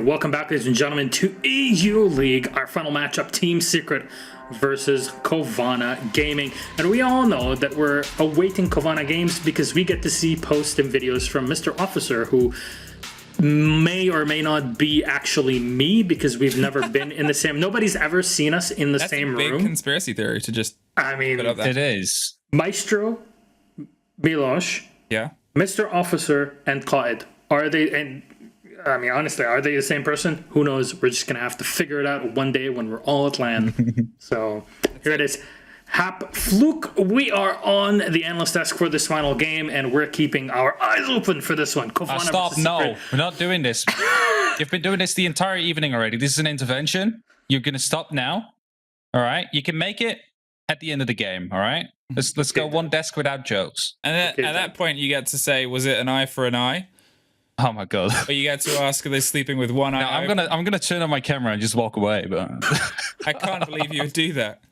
and welcome back, ladies and gentlemen, to EU League, our final matchup, Team Secret versus Cowana Gaming. And we all know that we're awaiting Cowana games because we get to see posts and videos from Mr. Officer, who may or may not be actually me, because we've never been in the same... Nobody's ever seen us in the same room. That's a big conspiracy theory to just... I mean, it is. Maestro, Milosh, yeah, Mr. Officer, and Qaid. Are they... And I mean, honestly, are they the same person? Who knows? We're just going to have to figure it out one day when we're all at LAN. So here it is. Hap Fluke, we are on the analyst desk for this final game, and we're keeping our eyes open for this one. Stop, no, we're not doing this. You've been doing this the entire evening already. This is an intervention. You're going to stop now. All right? You can make it at the end of the game, all right? Let's go one desk without jokes. And at that point, you get to say, was it an eye for an eye? Oh my god! But you get to ask, are they sleeping with one eye? I'm gonna turn on my camera and just walk away. But I can't believe you would do that.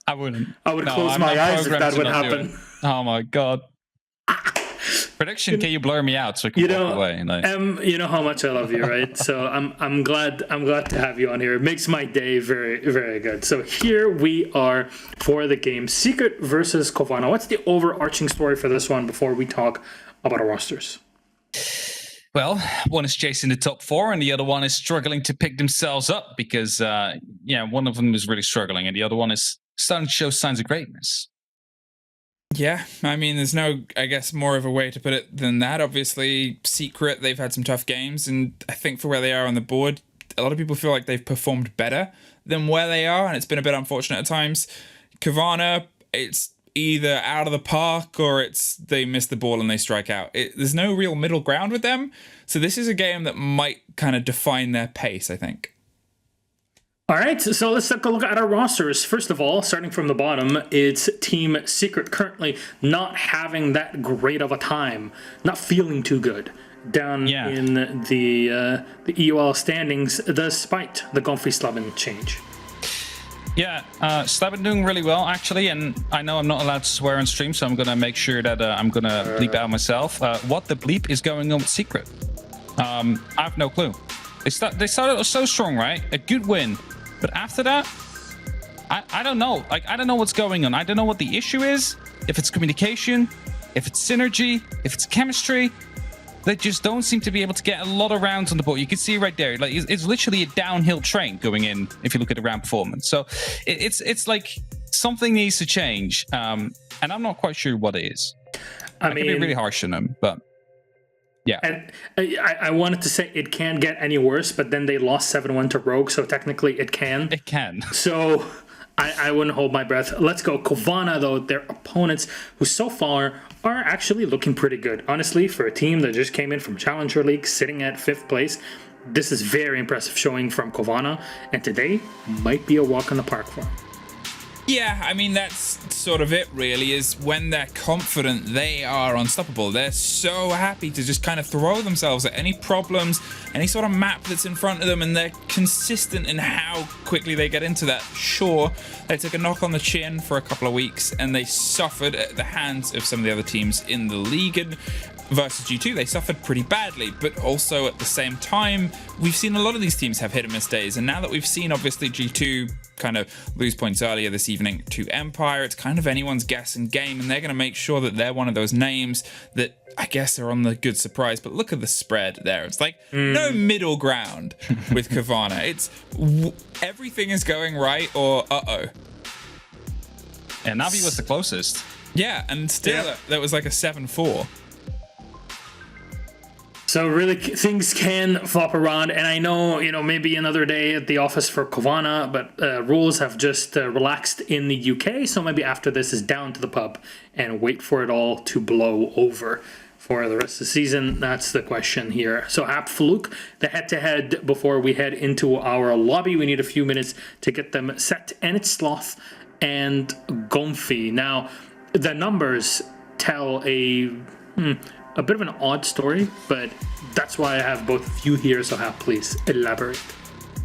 I wouldn't. I would close my eyes if that would happen. Oh my god! Prediction: can you blur me out so I can walk away? Like... you know how much I love you, right? So I'm glad to have you on here. It makes my day very, very good. So here we are for the game Secret versus Cowana. What's the overarching story for this one before we talk about our rosters? Well, one is chasing the top four, and the other one is struggling to pick themselves up because, one of them is really struggling, and the other one is starting to show signs of greatness. Yeah, I mean, there's no, I guess, more of a way to put it than that. Obviously, Secret, they've had some tough games, and I think for where they are on the board, a lot of people feel like they've performed better than where they are, and it's been a bit unfortunate at times. Cowana, it's either out of the park or it's they miss the ball and they strike out. There's no real middle ground with them. So this is a game that might kind of define their pace, I think. All right, so let's take a look at our rosters. First of all, starting from the bottom, it's Team Secret currently not having that great of a time, not feeling too good down in the EUL standings, despite the Gonfi Slabin change. Yeah, Slabin doing really well, actually, and I know I'm not allowed to swear on stream, so I'm going to make sure that I'm going to bleep out myself. What the bleep is going on with Secret? I have no clue. They started so strong, right? A good win. But after that, I don't know. Like, I don't know what's going on. I don't know what the issue is. If it's communication, if it's synergy, if it's chemistry. They just don't seem to be able to get a lot of rounds on the board. You can see right there, like it's literally a downhill train going in if you look at the round performance. So it's like something needs to change, and I'm not quite sure what it is. I mean, can be really harsh on them, but yeah. And I wanted to say it can't get any worse, but then they lost 7-1 to Rogue, so technically it can. It can. So I wouldn't hold my breath. Let's go. Cowana, though, their opponents, who so far are actually looking pretty good. Honestly, for a team that just came in from Challenger League, sitting at 5th place, this is very impressive showing from Cowana, and today might be a walk in the park for them. Yeah, I mean, that's sort of it, really, is when they're confident, they are unstoppable. They're so happy to just kind of throw themselves at any problems, any sort of map that's in front of them, and they're consistent in how quickly they get into that. Sure, they took a knock on the chin for a couple of weeks, and they suffered at the hands of some of the other teams in the league, and versus G2, they suffered pretty badly, but also at the same time, we've seen a lot of these teams have hit and miss days, and now that we've seen, obviously, G2 kind of lose points earlier this evening to Empire, it's kind of anyone's guess and game, and they're going to make sure that they're one of those names that I guess are on the good surprise. But look at the spread there. It's like no middle ground with Cowana. It's everything is going right or uh-oh. And Navi was the closest. Yeah, and still that was like a 7-4. So really, things can flop around, and I know, maybe another day at the office for Cowana, but rules have just relaxed in the UK, so maybe after this is down to the pub and wait for it all to blow over for the rest of the season. That's the question here. So Hap Fluke, the head-to-head before we head into our lobby. We need a few minutes to get them set, and it's Sloth and Gonfi. Now, the numbers tell a bit of an odd story, but that's why I have both of you here, so please elaborate.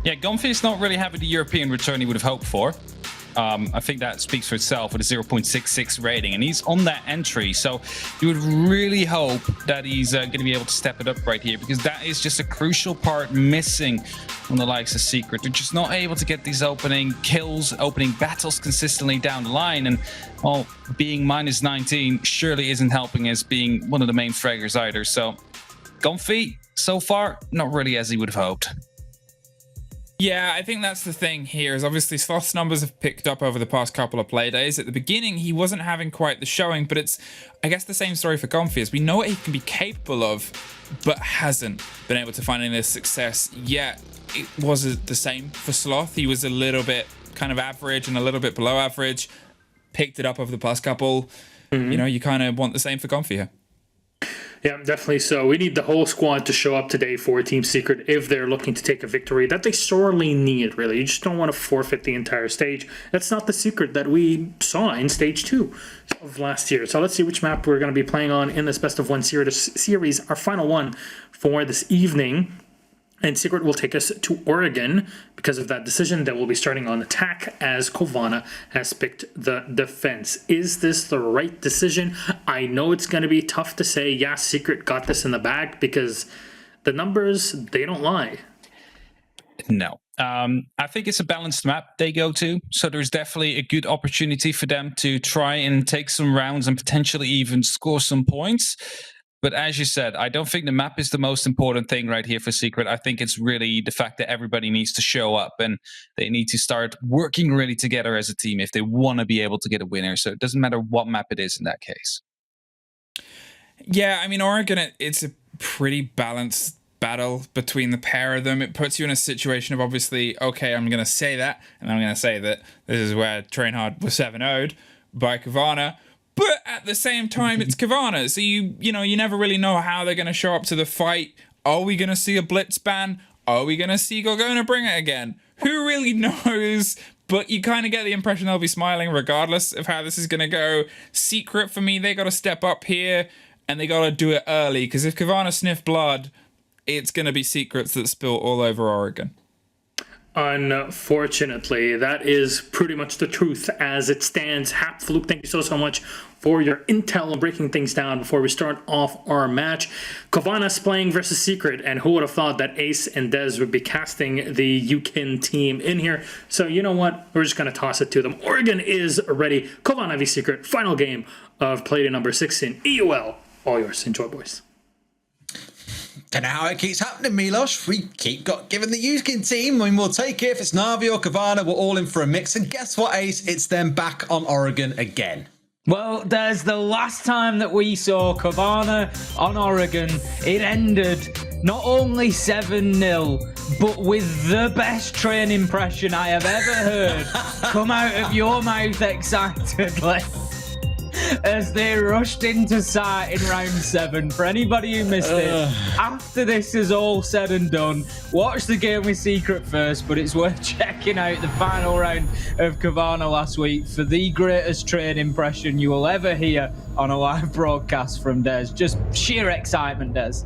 Yeah, Gonfi is not really having the European return he would have hoped for. I think that speaks for itself with a 0.66 rating, and he's on that entry. So you would really hope that he's going to be able to step it up right here, because that is just a crucial part missing from the likes of Secret. They're just not able to get these opening kills, opening battles consistently down the line. And well, being minus 19 surely isn't helping as being one of the main fraggers either. So Comfy, so far, not really as he would have hoped. Yeah, I think that's the thing here, is obviously Sloth's numbers have picked up over the past couple of play days. At the beginning, he wasn't having quite the showing, but it's, I guess, the same story for Comfy, as we know what he can be capable of, but hasn't been able to find any success yet. It was the same for Sloth. He was a little bit kind of average and a little bit below average, picked it up over the past couple. You know, you kind of want the same for Comfy here. Yeah, definitely so. We need the whole squad to show up today for Team Secret if they're looking to take a victory that they sorely need, really. You just don't want to forfeit the entire stage. That's not the Secret that we saw in Stage 2 of last year. So let's see which map we're going to be playing on in this Best of One series, our final one for this evening. And Secret will take us to Oregon. Because of that decision, they will be starting on attack as Cowana has picked the defense. Is this the right decision? I know it's going to be tough to say, yeah, Secret got this in the bag, because the numbers, they don't lie. No. I think it's a balanced map they go to. So there's definitely a good opportunity for them to try and take some rounds and potentially even score some points. But as you said, I don't think the map is the most important thing right here for Secret. I think it's really the fact that everybody needs to show up and they need to start working really together as a team if they want to be able to get a winner. So it doesn't matter what map it is in that case. Yeah, I mean, Oregon, it's a pretty balanced battle between the pair of them. It puts you in a situation of, obviously, okay, I'm going to say that, and I'm going to say that this is where Train Hard was 7-0'd by Cowana. But at the same time, it's Cowana, so you never really know how they're going to show up to the fight. Are we going to see a blitz ban? Are we going to see Gorgona bring it again? Who really knows? But you kind of get the impression they'll be smiling regardless of how this is going to go. Secret, for me, they got to step up here, and they got to do it early, because if Cowana sniff blood, it's going to be Secrets that spill all over Oregon. Unfortunately, that is pretty much the truth as it stands. Hapfluke, thank you so much for your intel and breaking things down before we start off our match. Cowan's playing versus Secret, and who would have thought that Ace and Dez would be casting the UKIN team in here? So you know what? We're just going to toss it to them. Oregon is ready. Cowana v Secret, final game of Playday number 6 in EUL. All yours. Enjoy, boys. Don't know how it keeps happening, Milos. We keep giving the UKIN team. I mean, we'll take it if it's Na'Vi or Cowana. We're all in for a mix. And guess what, Ace? It's them back on Oregon again. Well, there's the last time that we saw Cowana on Oregon. It ended not only 7-0, but with the best train impression I have ever heard come out of your mouth excitedly. As they rushed into sight in round 7. For anybody who missed it, after this is all said and done, watch the game with Secret first, but it's worth checking out the final round of Cowana last week for the greatest train impression you will ever hear on a live broadcast from Des. Just sheer excitement, Des.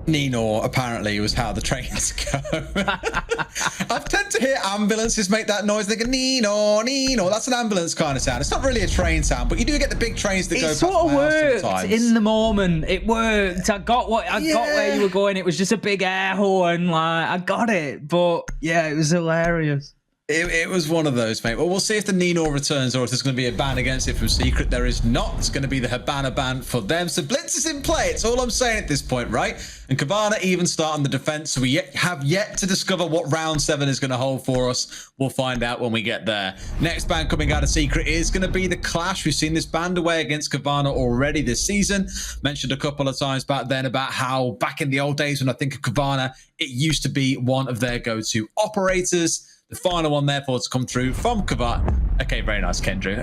Nino, apparently, was how the trains go. I tend to hear ambulances make that noise. They go, Nino, Nino. That's an ambulance kind of sound. It's not really a train sound, but you do get the big trains that go past my house sometimes. It sort of worked in the moment. It worked. I got where you were going. It was just a big air horn. Like, I got it. But, yeah, it was hilarious. It was one of those, mate. Well, we'll see if the Nino returns or if there's going to be a ban against it from Secret. There is not. It's going to be the Habana ban for them. So Blitz is in play. It's all I'm saying at this point, right? And Cowana even start on the defense. So we have yet to discover what round 7 is going to hold for us. We'll find out when we get there. Next ban coming out of Secret is going to be the Clash. We've seen this banned away against Cowana already this season. Mentioned a couple of times back then about how back in the old days when I think of Cowana, it used to be one of their go-to operators. The final one, therefore, to come through from Cowana. Okay, very nice, Kendra.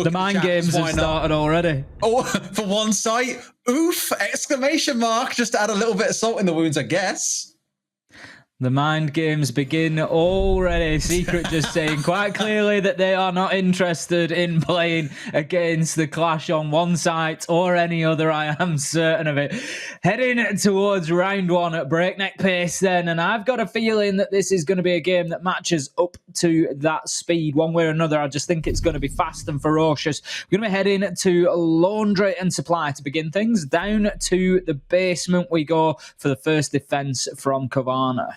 The mind games have started already. Oh, for one site. Oof! Exclamation mark. Just to add a little bit of salt in the wounds, I guess. The mind games begin already. Secret just saying quite clearly that they are not interested in playing against the Clash on one site or any other. I am certain of it. Heading towards round one at breakneck pace then, and I've got a feeling that this is going to be a game that matches up to that speed one way or another. I just think it's going to be fast and ferocious. We're going to be heading to Laundry and Supply to begin things. Down to the basement we go for the first defense from Cowana.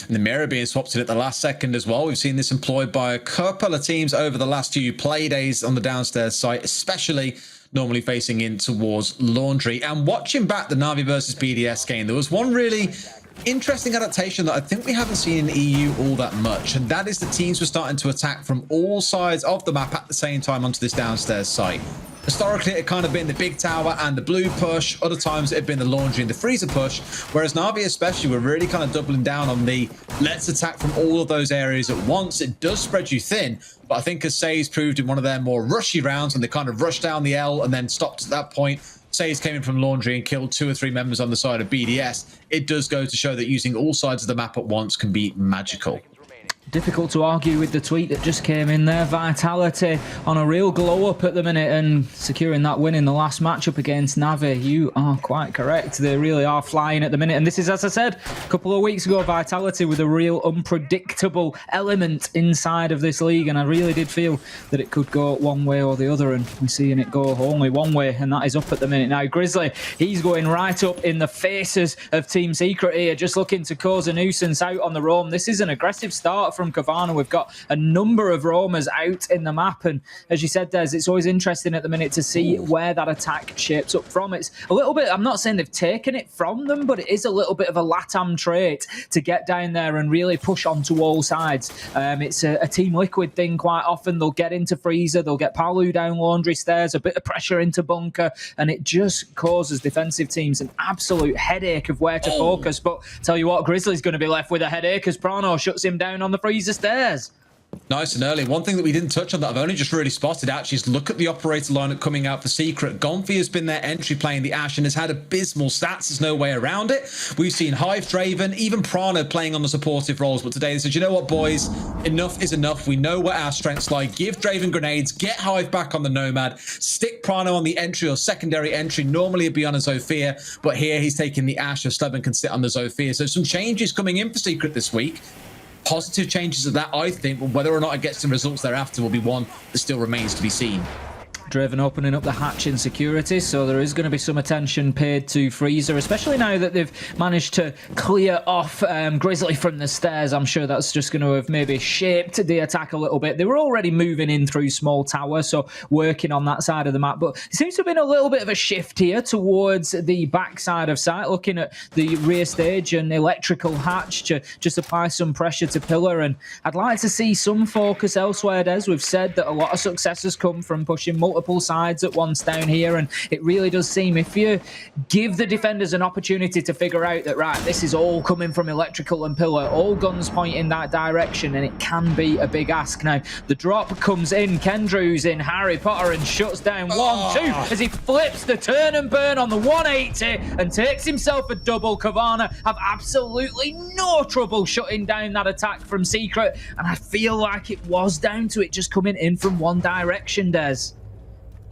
And the mirror being swapped in at the last second as well. We've seen this employed by a couple of teams over the last few play days on the downstairs site, especially normally facing in towards Laundry. And watching back the Na'Vi versus BDS game, there was one really interesting adaptation that I think we haven't seen in EU all that much, and that is the teams were starting to attack from all sides of the map at the same time onto this downstairs site. Historically, it had kind of been the big tower and the blue push. Other times, it had been the Laundry and the freezer push. Whereas Na'Vi especially were really kind of doubling down on the let's attack from all of those areas at once. It does spread you thin, but I think as Say's proved in one of their more rushy rounds, when they kind of rushed down the L and then stopped at that point, Say's came in from Laundry and killed 2 or 3 members on the side of BDS. It does go to show that using all sides of the map at once can be magical. Difficult to argue with the tweet that just came in there. Vitality on a real glow up at the minute and securing that win in the last matchup against Na'Vi. You are quite correct. They really are flying at the minute. And this is, as I said, a couple of weeks ago, Vitality with a real unpredictable element inside of this league. And I really did feel that it could go one way or the other. And we're seeing it go only one way, and that is up at the minute. Now, Grizzly, he's going right up in the faces of Team Secret here, just looking to cause a nuisance out on the roam. This is an aggressive start from Cowana. We've got a number of roamers out in the map, and as you said, Des, it's always interesting at the minute to see where that attack shapes up from. It's a little bit, I'm not saying they've taken it from them, but it is a little bit of a LATAM trait to get down there and really push onto all sides. It's a Team Liquid thing quite often. They'll get into freezer, they'll get Palu down Laundry stairs, a bit of pressure into bunker, and it just causes defensive teams an absolute headache of where to focus. But tell you what, Grizzly's going to be left with a headache as Prano shuts him down on the freezer stairs. Nice and early. One thing that we didn't touch on that I've only just really spotted actually is look at the operator lineup coming out for Secret. Gonfi has been their entry playing the Ashe and has had abysmal stats. There's no way around it. We've seen Hive, Draven, even Prana playing on the supportive roles. But today they said, you know what, boys? Enough is enough. We know what our strengths lie. Give Draven grenades. Get Hive back on the Nomad. Stick Prana on the entry or secondary entry. Normally it'd be on a Zofia, but here he's taking the Ashe. So Slevin can sit on the Zofia. So some changes coming in for Secret this week. Positive changes of that, I think, but whether or not it gets some results thereafter will be one that still remains to be seen. Draven opening up the hatch in security, so there is going to be some attention paid to Freezer, especially now that they've managed to clear off Grizzly from the stairs. I'm sure that's just going to have maybe shaped the attack a little bit. They were already moving in through small tower, so working on that side of the map, but it seems to have been a little bit of a shift here towards the back side of site, looking at the rear stage and electrical hatch to just apply some pressure to pillar, and I'd like to see some focus elsewhere, Des. We've said that a lot of success has come from pushing multiple sides at once down here, and it really does seem if you give the defenders an opportunity to figure out that, right, this is all coming from electrical and pillar, all guns point in that direction, and it can be a big ask. Now the drop comes in, Kendrew's in Harry Potter and shuts down 1-2 as he flips the turn and burn on the 180 and takes himself a double. Cowana have absolutely no trouble shutting down that attack from Secret, and I feel like it was down to it just coming in from one direction, Des.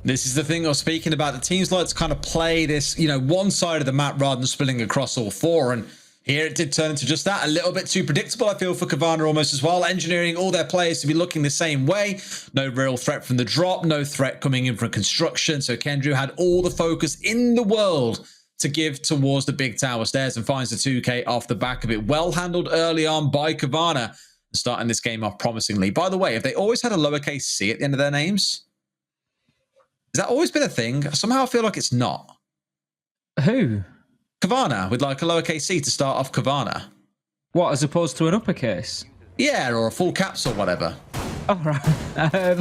This is the thing I was speaking about. The teams like to kind of play this, you know, one side of the map rather than splitting across all four. And here it did turn into just that. A little bit too predictable, I feel, for Cowana almost as well. Engineering all their players to be looking the same way. No real threat from the drop. No threat coming in from construction. So Kendrew had all the focus in the world to give towards the big tower stairs and finds the 2K off the back of it. Well handled early on by Cowana, starting this game off promisingly. By the way, have they always had a lowercase c at the end of their names? Has that always been a thing? Somehow I feel like it's not. Who? Cowana, with like a lowercase c to start off Cowana. What, as opposed to an uppercase? Yeah, or a full caps or whatever. Oh, right.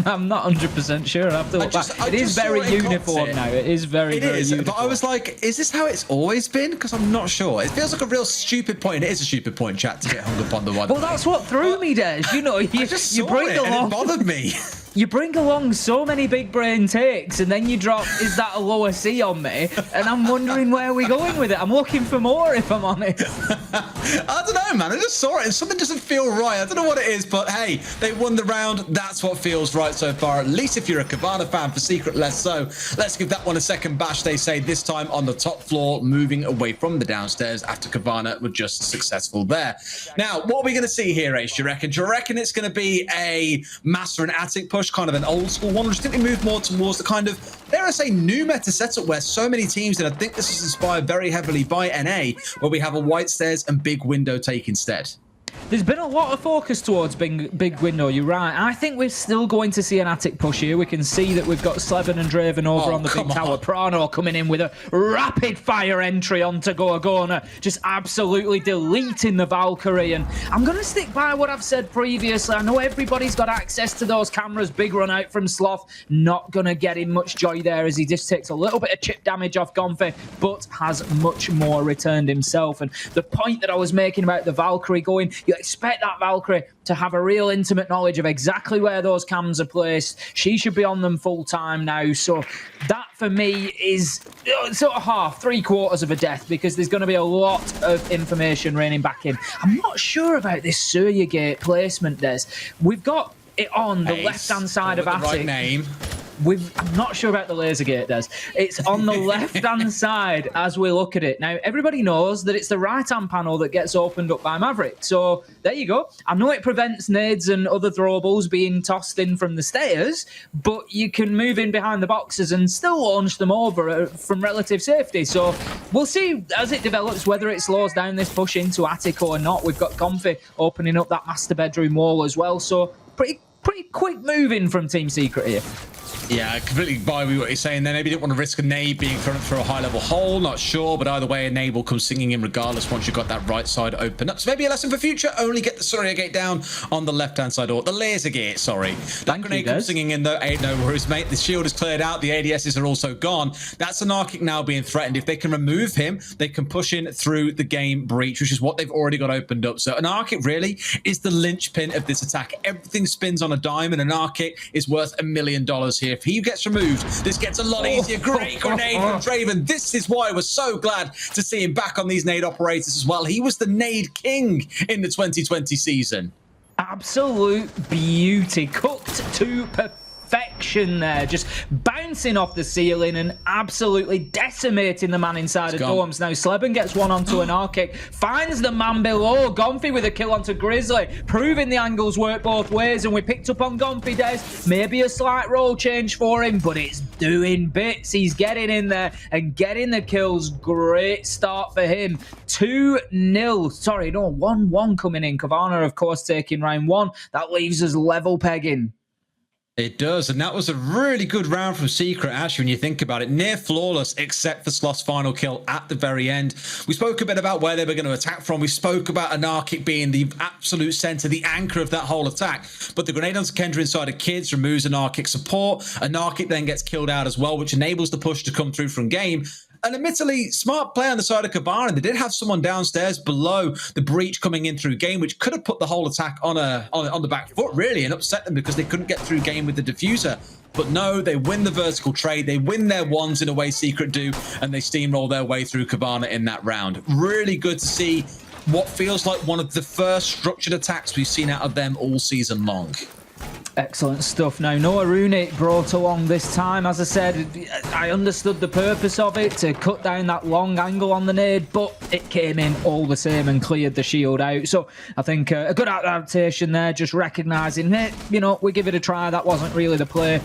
I'm not 100% sure. I have to look back. It is very uniform now. It is very uniform. But I was like, is this how it's always been? Because I'm not sure. It feels like a real stupid point. It is a stupid point, chat, to get hung up on the one. Well, that's what threw me, Des. You know, you bring along. It bothered me. you bring along so many big brain takes, and then you drop, is that a lower C on me? And I'm wondering where we're going with it. I'm looking for more, if I'm honest. I don't know, man. I just saw it and something doesn't feel right. I don't know what it is, but hey, they won the round. That's what feels right so far. At least if you're a Cowana fan, for Secret less so. Let's give that one a second bash, they say, this time on the top floor, moving away from the downstairs after Cowana were just successful there. Now, what are we going to see here, Ace, do you reckon? Do you reckon it's going to be a Master and Attic push, kind of an old school one, or just think we move more towards the kind of, dare I say, new meta setup where so many teams, and I think this is inspired very heavily by NA, where we have a white stairs and big window take instead? There's been a lot of focus towards big window, you're right. I think we're still going to see an Attic push here. We can see that we've got Sleben and Draven over on the big tower. Prano coming in with a rapid fire entry onto Gorgona, just absolutely deleting the Valkyrie. And I'm going to stick by what I've said previously. I know everybody's got access to those cameras. Big run out from Sloth. Not going to get him much joy there as he just takes a little bit of chip damage off Gonfi, but has much more returned himself. And the point that I was making about the Valkyrie going, you expect that Valkyrie to have a real intimate knowledge of exactly where those cams are placed. She should be on them full time now. So that for me is sort of half, 3/4 of a death, because there's going to be a lot of information raining back in. I'm not sure about this Surya Gate placement, Des. We've got it on the left-hand side of Attic. Right name. I'm not sure about the laser gate, Des. It's on the left-hand side as we look at it. Now, everybody knows that it's the right-hand panel that gets opened up by Maverick. So there you go. I know it prevents nades and other throwables being tossed in from the stairs, but you can move in behind the boxes and still launch them over from relative safety. So we'll see as it develops whether it slows down this push into Attic or not. We've got Comfy opening up that master bedroom wall as well. So pretty quick moving from Team Secret here. Yeah, I completely buy what you're saying there. Maybe didn't want to risk a nade being thrown through a high-level hole, not sure, but either way, a nade will come singing in regardless once you've got that right side open up. So maybe a lesson for future, only get the Surya Gate down on the left-hand side, or the laser gate, sorry. That grenade comes singing in though, ain't no worries, mate. The shield is cleared out, the ADSs are also gone. That's Anarchic now being threatened. If they can remove him, they can push in through the game breach, which is what they've already got opened up. So Anarchic really is the linchpin of this attack. Everything spins on a dime, and Anarchic is worth $1 million here. If he gets removed, this gets a lot easier. Great grenade from Draven. This is why we're so glad to see him back on these nade operators as well. He was the nade king in the 2020 season. Absolute beauty. Cooked to perfection there. Just bouncing off the ceiling and absolutely decimating the man inside of Dorms. Now Sleben gets one onto Anarchic, finds the man below. Gonfi with a kill onto Grizzly, proving the angles work both ways, and we picked up on Gonfi, Des. Maybe a slight role change for him, but it's doing bits. He's getting in there and getting the kills. Great start for him. 2-0. Sorry, no, 1-1 coming in. Cowana, of course, taking round one. That leaves us level pegging. It does, and that was a really good round from Secret, actually, when you think about it. Near flawless, except for Sloth's final kill at the very end. We spoke a bit about where they were going to attack from. We spoke about Anarchic being the absolute center, the anchor of that whole attack. But the grenade onto Kendra inside of Kids removes Anarchic support. Anarchic then gets killed out as well, which enables the push to come through from game. And admittedly, smart play on the side of Cowana. They did have someone downstairs below the breach coming in through game, which could have put the whole attack on the back foot, really, and upset them because they couldn't get through game with the diffuser. But no, they win the vertical trade. They win their ones in a way Secret do, and they steamroll their way through Cowana in that round. Really good to see what feels like one of the first structured attacks we've seen out of them all season long. Excellent stuff. Now, Noah Runic brought along this time. As I said, I understood the purpose of it, to cut down that long angle on the nade, but it came in all the same and cleared the shield out. So I think a good adaptation there, just recognising it. You know, we give it a try. That wasn't really the play.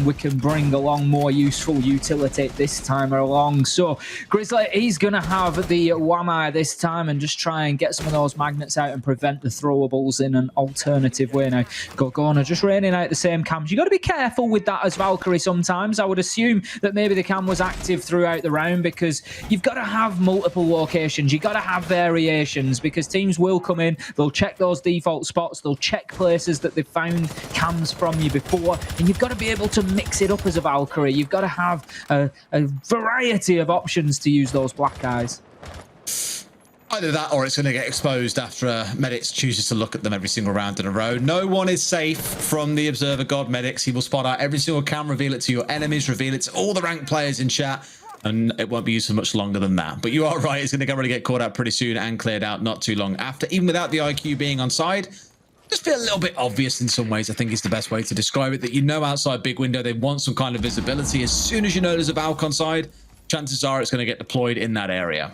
We can bring along more useful utility this time along. So Grizzly, he's going to have the Wamai this time and just try and get some of those magnets out and prevent the throwables in an alternative way. Now, Gorgona just raining out the same cams. You got to be careful with that as Valkyrie sometimes. I would assume that maybe the cam was active throughout the round, because you've got to have multiple locations. You've got to have variations, because teams will come in, they'll check those default spots, they'll check places that they've found cams from you before, and you've got to be able to mix it up as a Valkyrie. You've got to have a variety of options to use those black eyes. Either that or it's going to get exposed after Medics chooses to look at them every single round in a row. No one is safe from the Observer God Medics. He will spot out every single cam, reveal it to your enemies, reveal it to all the ranked players in chat, and it won't be used for much longer than that. But you are right, it's going to really get caught out pretty soon and cleared out not too long after. Even without the IQ being on side, just feel a little bit obvious in some ways, I think is the best way to describe it, that you know outside big window they want some kind of visibility. As soon as you know there's a Valk on side, chances are it's going to get deployed in that area.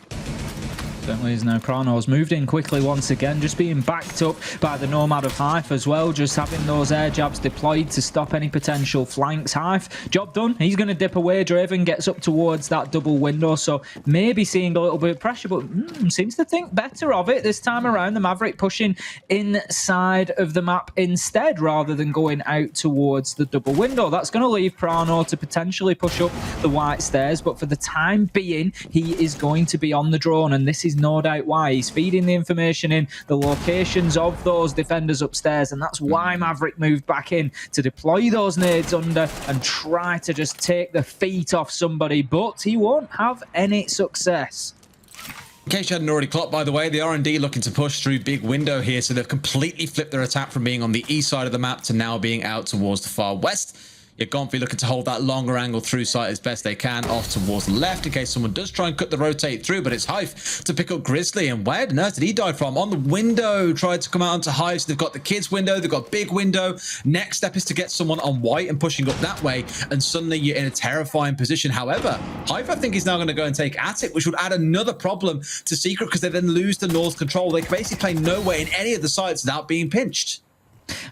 Certainly is now. Prano's moved in quickly once again, just being backed up by the Nomad of Hive as well, just having those air jabs deployed to stop any potential flanks. Hive, job done. He's going to dip away. Draven gets up towards that double window, so maybe seeing a little bit of pressure, but seems to think better of it this time around. The Maverick pushing inside of the map instead, rather than going out towards the double window. That's going to leave Prano to potentially push up the white stairs, but for the time being, he is going to be on the drone, and this is no doubt why. He's feeding the information in, the locations of those defenders upstairs, and that's why Maverick moved back in to deploy those nades under and try to just take the feet off somebody, but he won't have any success. In case you hadn't already clocked, by the way, the R&D looking to push through big window here, so they've completely flipped their attack from being on the east side of the map to now being out towards the far west. You're Gonfi looking to hold that longer angle through sight as best they can off towards the left in case someone does try and cut the rotate through, but it's Hive to pick up Grizzly. And where on earth did he die from? On the window, tried to come out onto Hive. So they've got the kids window, they've got big window. Next step is to get someone on white and pushing up that way, and suddenly you're in a terrifying position. However, Hive, I think, is now going to go and take Attic, which would add another problem to Secret because they then lose the north control. They can basically play nowhere in any of the sides without being pinched.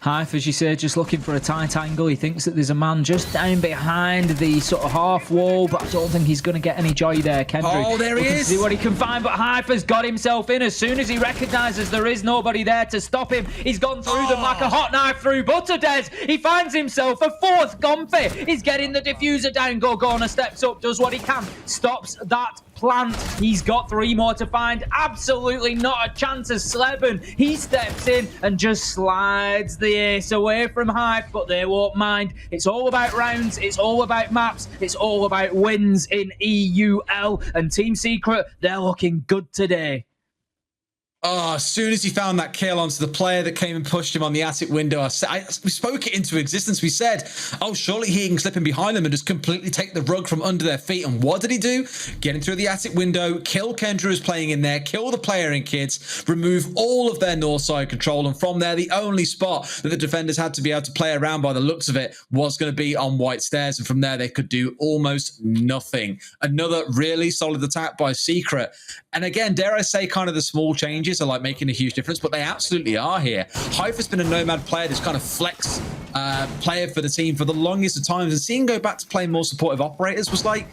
Hive, as you say, just looking for a tight angle. He thinks that there's a man just down behind the sort of half wall, but I don't think he's going to get any joy there. Kendrick, oh, there he is. See what he can find, but Hive has got himself in. As soon as he recognises there is nobody there to stop him, he's gone through them like a hot knife through butter, Des. He finds himself a fourth Gonfi. He's getting the diffuser down. Gorgona steps up, does what he can, stops that plant. He's got 3 more to find. Absolutely not a chance as Sleben. He steps in and just slides the ace away from Hive, but they won't mind. It's all about rounds, it's all about maps, it's all about wins in EUL, and Team Secret, they're looking good today. Oh, as soon as he found that kill onto the player that came and pushed him on the attic window, we spoke it into existence. We said, oh, surely he can slip in behind them and just completely take the rug from under their feet. And what did he do? Get him through the attic window, kill Kendra who's playing in there, kill the player and kids, remove all of their north side control. And from there, the only spot that the defenders had to be able to play around by the looks of it was going to be on white stairs. And from there, they could do almost nothing. Another really solid attack by Secret. And again, dare I say, kind of the small changes are like making a huge difference, but they absolutely are here. Hive has been a Nomad player, this kind of flex player for the team for the longest of times, and seeing him go back to playing more supportive operators was like,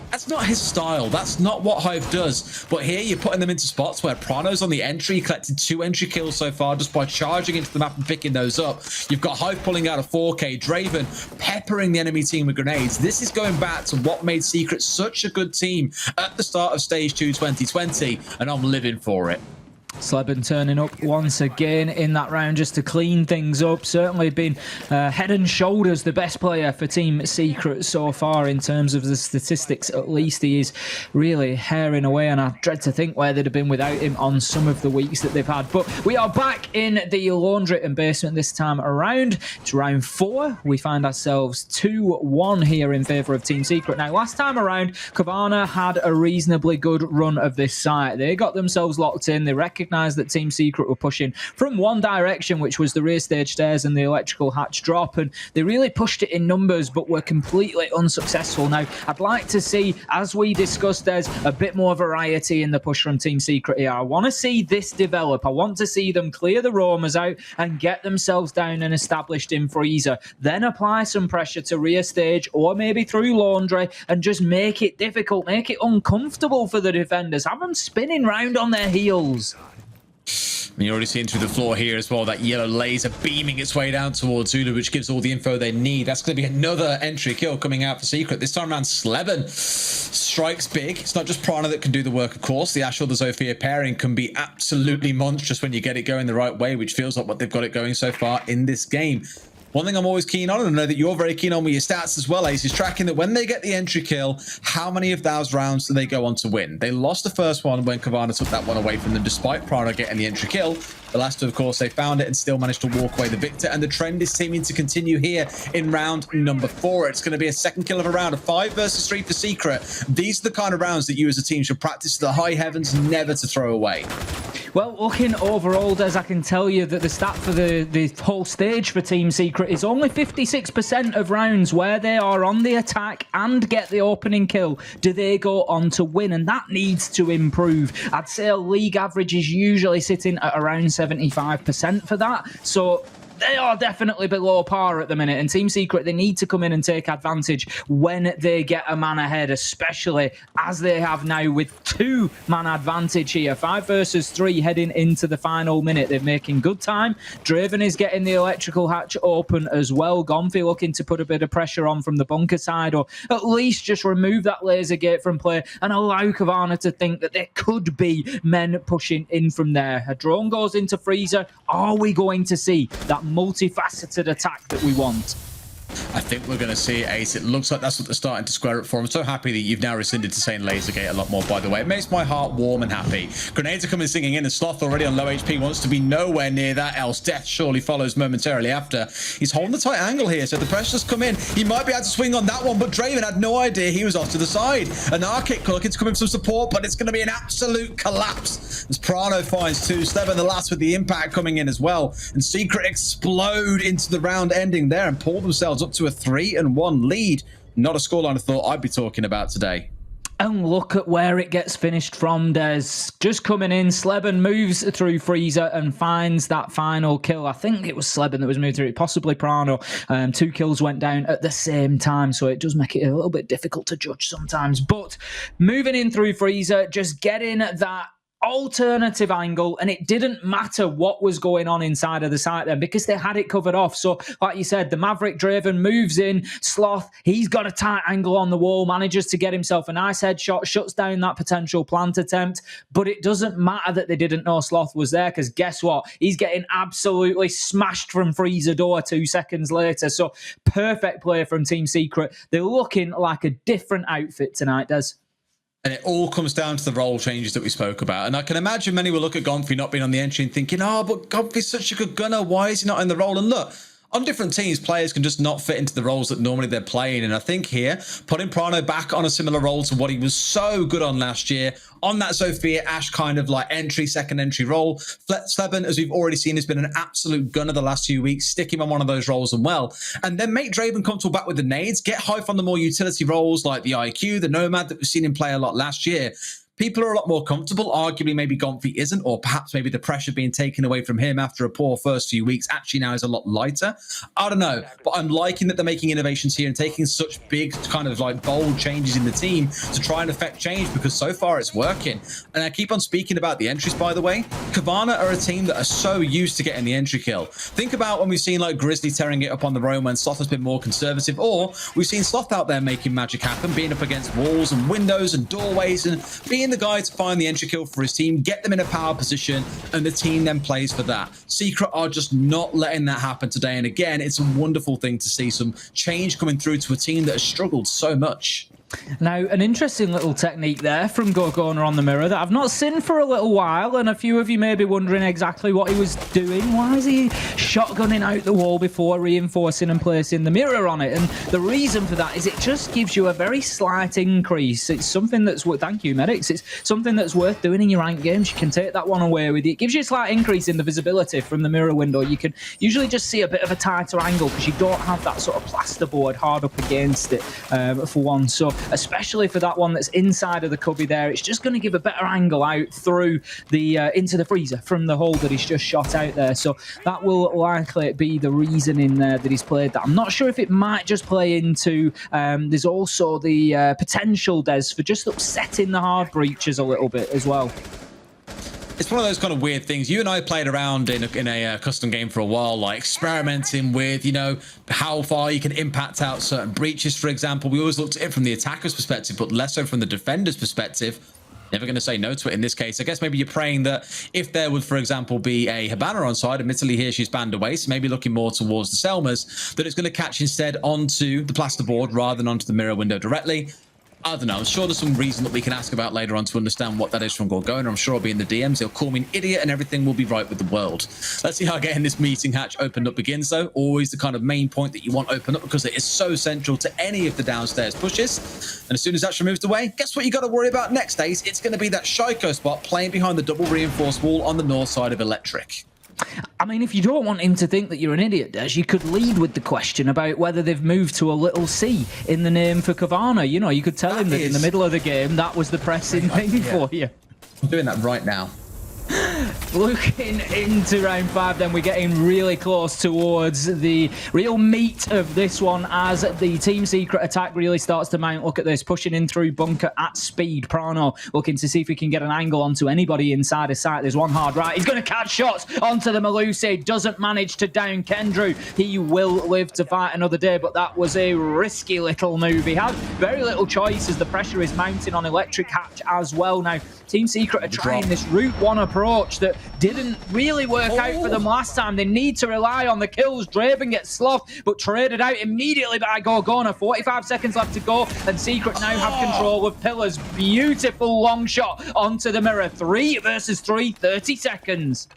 that's not his style. That's not what Hive does. But here you're putting them into spots where Prano's on the entry. He collected 2 entry kills so far just by charging into the map and picking those up. You've got Hive pulling out a 4K, Draven peppering the enemy team with grenades. This is going back to what made Secret such a good team at the start of Stage 2 2020, and I'm living for it. Sleben turning up once again in that round just to clean things up. Certainly been head and shoulders the best player for Team Secret so far in terms of the statistics. At least he is really herring away, and I dread to think where they'd have been without him on some of the weeks that they've had. But we are back in the laundry and basement this time around. It's round 4. We find ourselves 2-1 here in favour of Team Secret. Now, last time around, Cowana had a reasonably good run of this site. They got themselves locked in. They recognised that Team Secret were pushing from one direction, which was the rear stage stairs and the electrical hatch drop, and they really pushed it in numbers but were completely unsuccessful. Now, I'd like to see, as we discussed, there's a bit more variety in the push from Team Secret here. I want to see this develop. I want to see them clear the roamers out and get themselves down and established in freezer, then apply some pressure to rear stage or maybe through laundry and just make it difficult, make it uncomfortable for the defenders, have them spinning round on their heels. And you're already seeing through the floor here as well, that yellow laser beaming its way down towards Zulu, which gives all the info they need. That's going to be another entry kill coming out for Secret. This time around, Sleben strikes big. It's not just Prana that can do the work, of course. The Ashel, the Zofia pairing can be absolutely monstrous when you get it going the right way, which feels like what they've got it going so far in this game. One thing I'm always keen on, and I know that you're very keen on with your stats as well, Ace, is tracking that when they get the entry kill, how many of those rounds do they go on to win? They lost the first one when Cowana took that one away from them, despite Prana getting the entry kill. The last two, of course, they found it and still managed to walk away the victor. And the trend is seeming to continue here in round number 4. It's going to be a second kill of a round, a 5 versus 3 for Secret. These are the kind of rounds that you as a team should practice to the high heavens, never to throw away. Well, looking overall, Des, I can tell you that the stat for the whole stage for Team Secret is only 56% of rounds where they are on the attack and get the opening kill do they go on to win, and that needs to improve. I'd say a league average is usually sitting at around 75% for that, so they are definitely below par at the minute, and Team Secret, they need to come in and take advantage when they get a man ahead, especially as they have now with 2-man advantage here. 5 versus 3 heading into the final minute. They're making good time. Draven is getting the electrical hatch open as well. Gonfi looking to put a bit of pressure on from the bunker side, or at least just remove that laser gate from play and allow Cowana to think that there could be men pushing in from there. A drone goes into Freezer. Are we going to see that multifaceted attack that we want? I think we're going to see it, Ace. It looks like that's what they're starting to square it for. I'm so happy that you've now rescinded to saying Lasergate a lot more, by the way. It makes my heart warm and happy. Grenades are coming singing in, and Sloth already on low HP wants to be nowhere near that, else death surely follows momentarily after. He's holding the tight angle here, so the pressure's come in. He might be able to swing on that one, but Draven had no idea he was off to the side. An R-kick looking to come in some support, but it's going to be an absolute collapse as Prano finds 2. Sleben the last with the impact coming in as well. And Secret explode into the round ending there and pull themselves up to a 3-1 lead. Not a scoreline I thought I'd be talking about today. And look at where it gets finished from, Des. Just coming in, Sleben moves through Freezer and finds that final kill. I think it was Sleben that was moved through it, possibly Prano. 2 kills went down at the same time, so it does make it a little bit difficult to judge sometimes. But moving in through Freezer, just getting that alternative angle, and it didn't matter what was going on inside of the site then because they had it covered off. So like you said, the Maverick Draven moves in. Sloth, he's got a tight angle on the wall, manages to get himself a nice headshot, shuts down that potential plant attempt. But it doesn't matter that they didn't know Sloth was there, because guess what? He's getting absolutely smashed from Freezer door 2 seconds later. So perfect play from Team Secret. They're looking like a different outfit tonight, Des. And it all comes down to the role changes that we spoke about. And I can imagine many will look at Gonfi not being on the entry and thinking, oh, but Gonfi's such a good gunner. Why is he not in the role? And look, on different teams, players can just not fit into the roles that normally they're playing. And I think here, putting Prano back on a similar role to what he was so good on last year, on that Zofia Ash kind of like second entry role. Sleben, as we've already seen, has been an absolute gunner the last few weeks. Stick him on one of those roles and well. And then make Draven comfortable back with the nades, get Hive on the more utility roles like the IQ, the Nomad that we've seen him play a lot last year. People are a lot more comfortable. Arguably, maybe Gonfi isn't, or perhaps maybe the pressure being taken away from him after a poor first few weeks actually now is a lot lighter. I don't know, but I'm liking that they're making innovations here and taking such big kind of like bold changes in the team to try and affect change, because so far it's working. And I keep on speaking about the entries, by the way. Cowana are a team that are so used to getting the entry kill. Think about when we've seen like Grizzly tearing it up on the roam when Sloth has been more conservative, or we've seen Sloth out there making magic happen, being up against walls and windows and doorways and being the guy to find the entry kill for his team, get them in a power position, and the team then plays for that. Secret are just not letting that happen today. And again, it's a wonderful thing to see some change coming through to a team that has struggled so much. Now, an interesting little technique there from Gorgona on the mirror that I've not seen for a little while, and a few of you may be wondering exactly what he was doing. Why is he shotgunning out the wall before reinforcing and placing the mirror on it? And the reason for that is it just gives you a very slight increase. It's something that's worth, thank you, medics. It's something that's worth doing in your ranked games. You can take that one away with you. It gives you a slight increase in the visibility from the mirror window. You can usually just see a bit of a tighter angle because you don't have that sort of plasterboard hard up against it for one. So especially for that one that's inside of the cubby there, it's just going to give a better angle out through the into the freezer from the hole that he's just shot out there. So that will likely be the reason in there that he's played that. I'm not sure if it might just play into there's also the potential, Des, for just upsetting the hard breaches a little bit as well. It's one of those kind of weird things. You and I played around in a custom game for a while, like experimenting with, you know, how far you can impact out certain breaches, for example. We always looked at it from the attacker's perspective, but less so from the defender's perspective. never going to say no to it in this case. I guess maybe you're praying that if there would, for example, be a Hibana on side, admittedly here she's banned away, so maybe looking more towards the Selmas, that it's going to catch instead onto the plasterboard rather than onto the mirror window directly. I don't know. I'm sure there's some reason that we can ask about later on to understand what that is from Gorgona. I'm sure I'll be in the DMs. They'll call me an idiot and everything will be right with the world. Let's see how getting this meeting hatch opened up begins, though. Always the kind of main point that you want open up because it is so central to any of the downstairs pushes. And as soon as that's removed away, guess what you got to worry about next, Ace? It's going to be that Shaiko spot playing behind the double reinforced wall on the north side of Electric. I mean, if you don't want him to think that you're an idiot, Des, you could lead with the question about whether they've moved to a little C in the name for Cowana. You know, you could tell him that in the middle of the game, that was the pressing thing for you. I'm doing that right now. Looking into round 5, then we're getting really close towards the real meat of this one as the Team Secret attack really starts to mount. Look at this, pushing in through bunker at speed. Prano looking to see if he can get an angle onto anybody inside his sight. There's one hard right. He's going to catch shots onto the Malusi. Doesn't manage to down Kendrew. He will live to fight another day, but that was a risky little move. He had very little choice as the pressure is mounting on Electric Hatch as well. Now, Team Secret are trying this Route 1 approach that didn't really work out for them last time. They need to rely on the kills. Draven gets sloughed, but traded out immediately by Gorgona. 45 seconds left to go, and Secret now have control of Pillars. Beautiful long shot onto the mirror. 3 versus 3, 30 seconds.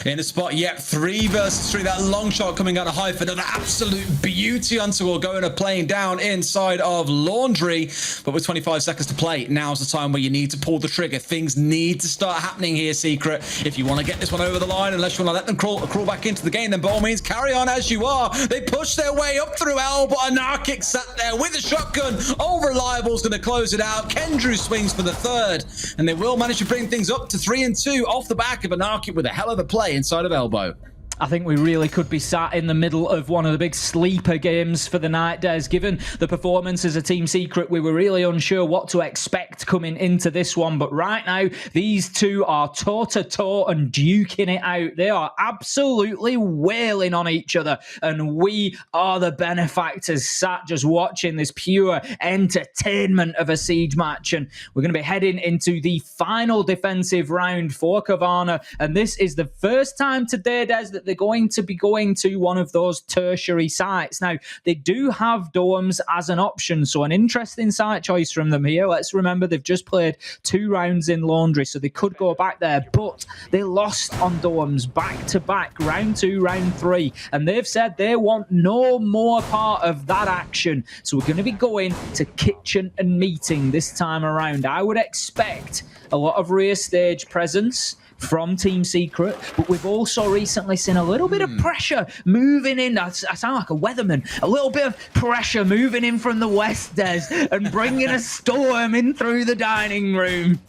In a spot, yep, 3 versus 3. That long shot coming out of Hyphen, an absolute beauty onto Gorgona playing down inside of Laundry. But with 25 seconds to play, now's the time where you need to pull the trigger. Things need to start happening here, Secret. If you want to get this one over the line, unless you want to let them crawl back into the game, then by all means, carry on as you are. They push their way up through L, but Anarchic sat there with a shotgun. All Reliable's going to close it out. Kendrew swings for the 3rd, and they will manage to bring things up to 3 and 2 off the back of Anarchic with a hell of a play inside of Elbow. I think we really could be sat in the middle of one of the big sleeper games for the night, Des. Given the performance as a Team Secret, we were really unsure what to expect coming into this one. But right now, these two are toe-to-toe and duking it out. They are absolutely wailing on each other. And we are the benefactors sat just watching this pure entertainment of a siege match. And we're going to be heading into the final defensive round for Cowana. And this is the first time today, Des, that they're going to be going to one of those tertiary sites. Now, they do have dorms as an option, so an interesting site choice from them here. Let's remember they've just played 2 rounds in Laundry, so they could go back there, but they lost on dorms back-to-back, round 2, round 3, and they've said they want no more part of that action. So we're going to be going to Kitchen and Meeting this time around. I would expect a lot of rear stage presence from Team Secret, but we've also recently seen a little bit of pressure moving in. I sound like a weatherman. A little bit of pressure moving in from the west, Des, and bringing a storm in through the dining room.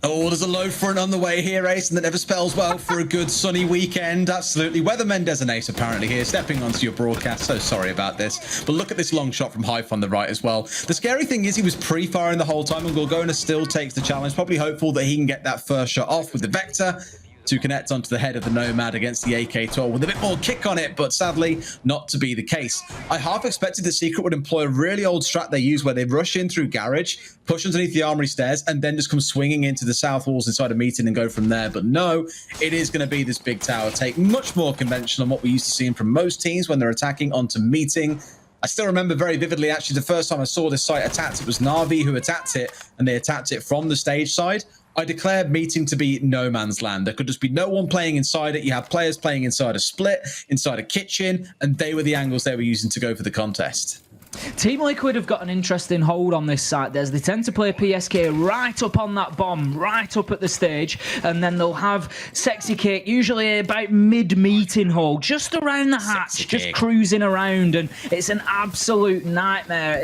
Oh, there's a low front on the way here, Ace, and that never spells well for a good sunny weekend. Absolutely. Weatherman Des and Ace apparently here, stepping onto your broadcast. So sorry about this. But look at this long shot from Hype on the right as well. The scary thing is he was pre-firing the whole time, and Gorgona still takes the challenge, probably hopeful that he can get that first shot off with the Vector to connect onto the head of the Nomad against the AK-12 with a bit more kick on it, but sadly not to be the case. I half expected the Secret would employ a really old strat they use where they rush in through Garage, push underneath the armory stairs, and then just come swinging into the south walls inside a Meeting and go from there. But no, it is going to be this big tower take, much more conventional than what we used to see from most teams when they're attacking onto Meeting. I still remember very vividly, actually, the first time I saw this site attacked, it was Na'Vi who attacked it, and they attacked it from the stage side. I declared Meeting to be no man's land. There could just be no one playing inside it. You have players playing inside a split, inside a kitchen, and they were the angles they were using to go for the contest. Team Liquid have got an interesting hold on this site. They tend to play PSK right up on that bomb, right up at the stage, and then they'll have Sexy Cake, usually about mid-meeting hold, just around the hatch, just cruising around, and it's an absolute nightmare.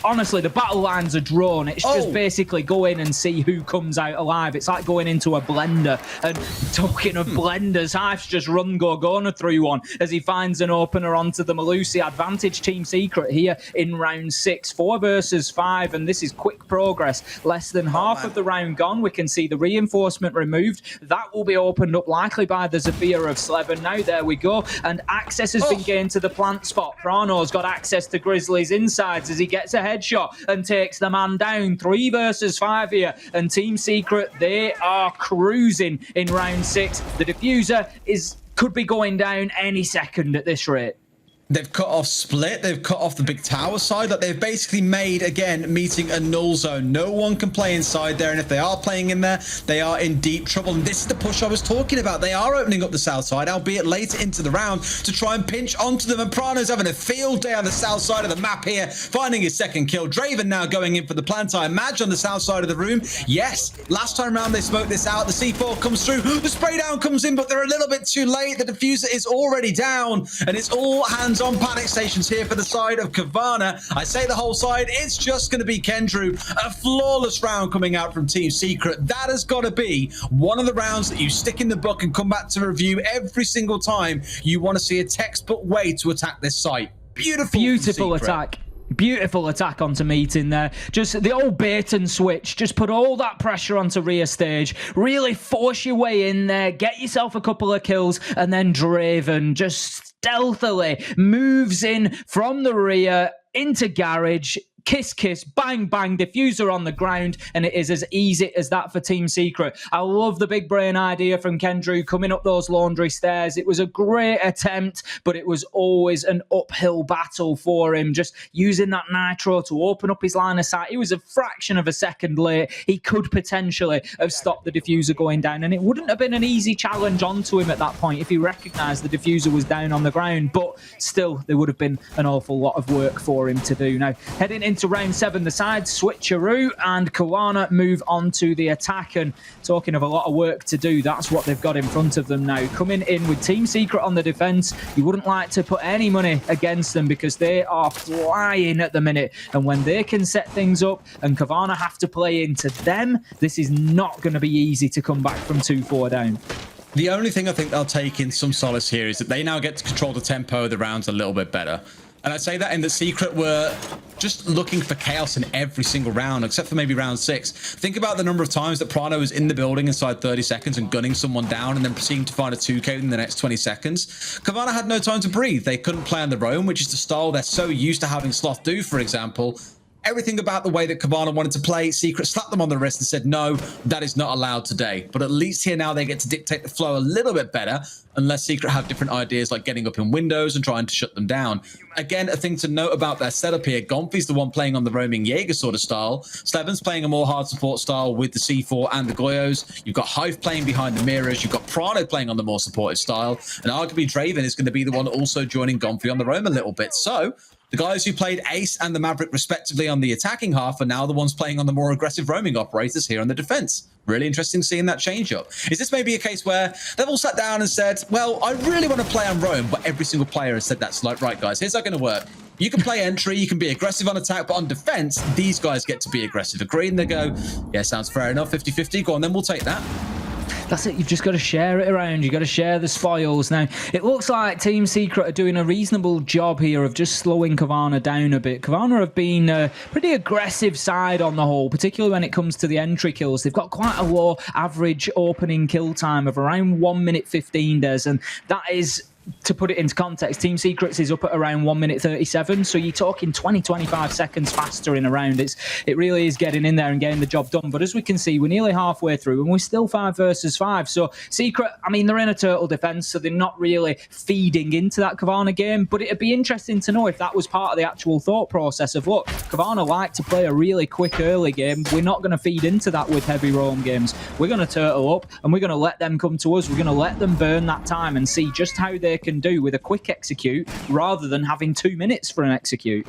Honestly, the battle lines are drawn. It's just basically go in and see who comes out alive. It's like going into a blender, and talking of blenders, Hype's just run Gorgona through one as he finds an opener onto the Malusi. Advantage Team Secret here. here in round 6. 4 versus 5, and this is quick progress. Less than half of the round gone. We can see the reinforcement removed. That will be opened up likely by the Zephyr of Slevin. Now there we go, and access has been gained to the plant spot. Prano's got access to Grizzly's insides as he gets a headshot and takes the man down. 3 versus 5 here, and Team Secret, they are cruising in round 6. The diffuser could be going down any second at this rate. They've cut off Split. They've cut off the big tower side. Like, they've basically made, again, meeting a null zone. No one can play inside there, and if they are playing in there, they are in deep trouble. And this is the push I was talking about. They are opening up the south side, albeit later into the round, to try and pinch onto them. And Prano's having a field day on the south side of the map here, finding his second kill. Draven now going in for the plant. I imagine on the south side of the room. Yes, last time around they smoked this out. The C4 comes through. The spray down comes in, but they're a little bit too late. The diffuser is already down, and it's all hands on panic stations here for the side of Cowana. I say the whole side, it's just going to be Kendrew. A flawless round coming out from Team Secret. That has got to be one of the rounds that you stick in the book and come back to review every single time you want to see a textbook way to attack this site. Beautiful attack. Beautiful attack onto meeting there. Just the old bait and switch. Just put all that pressure onto rear stage. Really force your way in there. Get yourself a couple of kills. And then Draven just stealthily moves in from the rear into garage. Kiss, kiss, bang, bang, diffuser on the ground, and it is as easy as that for Team Secret. I love the big brain idea from Kendrew coming up those laundry stairs. It was a great attempt, but it was always an uphill battle for him, just using that nitro to open up his line of sight. He was a fraction of a second late. He could potentially have stopped the diffuser going down, and it wouldn't have been an easy challenge onto him at that point if he recognised the diffuser was down on the ground, but still, there would have been an awful lot of work for him to do. Now, heading into round 7, the sides switcheroo, and Cowana move on to the attack. And talking of a lot of work to do, that's what they've got in front of them now. Coming in with Team Secret on the defense, you wouldn't like to put any money against them because they are flying at the minute. And when they can set things up and Cowana have to play into them, this is not going to be easy to come back from 2-4 down. The only thing I think they'll take in some solace here is that they now get to control the tempo of the rounds a little bit better. And I say that in that Secret were just looking for chaos in every single round, except for maybe round 6. Think about the number of times that Prano was in the building inside 30 seconds and gunning someone down and then proceeding to find a 2K in the next 20 seconds. Cowana had no time to breathe. They couldn't play on their own, which is the style they're so used to having Sloth do, for example. Everything about the way that Cowana wanted to play, Secret slapped them on the wrist and said, no, that is not allowed today. But at least here now they get to dictate the flow a little bit better, unless Secret have different ideas like getting up in windows and trying to shut them down. Again, a thing to note about their setup here, Gomfi's the one playing on the roaming Jaeger sort of style. Slevin's playing a more hard support style with the C4 and the Goyos. You've got Hive playing behind the mirrors. You've got Prano playing on the more supportive style. And arguably Draven is going to be the one also joining Gomfi on the roam a little bit. So the guys who played Ace and the Maverick respectively on the attacking half are now the ones playing on the more aggressive roaming operators here on the defense. Really interesting seeing that change up. Is this maybe a case where they've all sat down and said, well, I really want to play on roam, but every single player has said that's like, right, guys, here's how it's going to work. You can play entry, you can be aggressive on attack, but on defense, these guys get to be aggressive. Agree? And they go, yeah, sounds fair enough, 50-50, go on, then we'll take that. That's it. You've just got to share it around. You've got to share the spoils. Now, it looks like Team Secret are doing a reasonable job here of just slowing Cowana down a bit. Cowana have been a pretty aggressive side on the whole, particularly when it comes to the entry kills. They've got quite a low average opening kill time of around 1 minute 15, Des, and that is, to put it into context, Team Secrets is up at around 1 minute 37, so you're talking 20-25 seconds faster in a round. It really is getting in there and getting the job done. But as we can see, we're nearly halfway through and we're still 5 versus 5. So Secret, I mean, they're in a turtle defense, so they're not really feeding into that Cowana game. But it'd be interesting to know if that was part of the actual thought process of, look, Cowana like to play a really quick early game. We're not going to feed into that with heavy roam games. We're going to turtle up and we're going to let them come to us. We're going to let them burn that time and see just how they can do with a quick execute rather than having 2 minutes for an execute.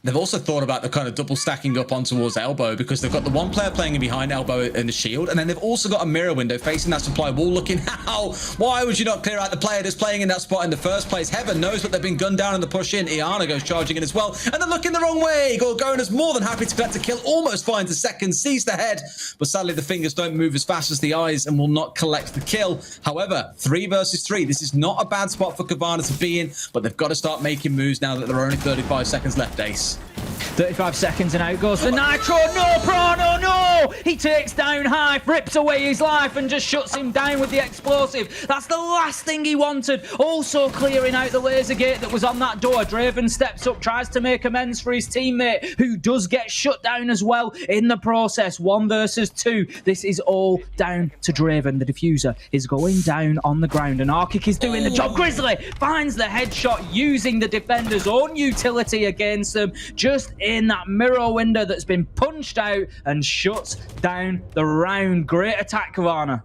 They've also thought about the kind of double stacking up on towards Elbow, because they've got the one player playing in behind Elbow in the shield, and then they've also got a mirror window facing that supply wall looking, how? Why would you not clear out the player that's playing in that spot in the first place? Heaven knows, but they've been gunned down in the push in. Iana goes charging in as well, and they're looking the wrong way. Gorgona's more than happy to collect a kill, almost finds a second, sees the head, but sadly the fingers don't move as fast as the eyes and will not collect the kill. However, 3 versus 3. This is not a bad spot for Cowana to be in, but they've got to start making moves now that there are only 35 seconds left, Ace. 35 seconds and out goes the Nitro. No, Prano, no! He takes down Hive, rips away his life and just shuts him down with the explosive. That's the last thing he wanted. Also clearing out the laser gate that was on that door. Draven steps up, tries to make amends for his teammate, who does get shut down as well in the process. 1 versus 2. This is all down to Draven. The diffuser is going down on the ground and Arkic is doing the job. Grizzly finds the headshot using the defender's own utility against them, just in that mirror window that's been punched out and shuts down the round. Great attack, Cowana.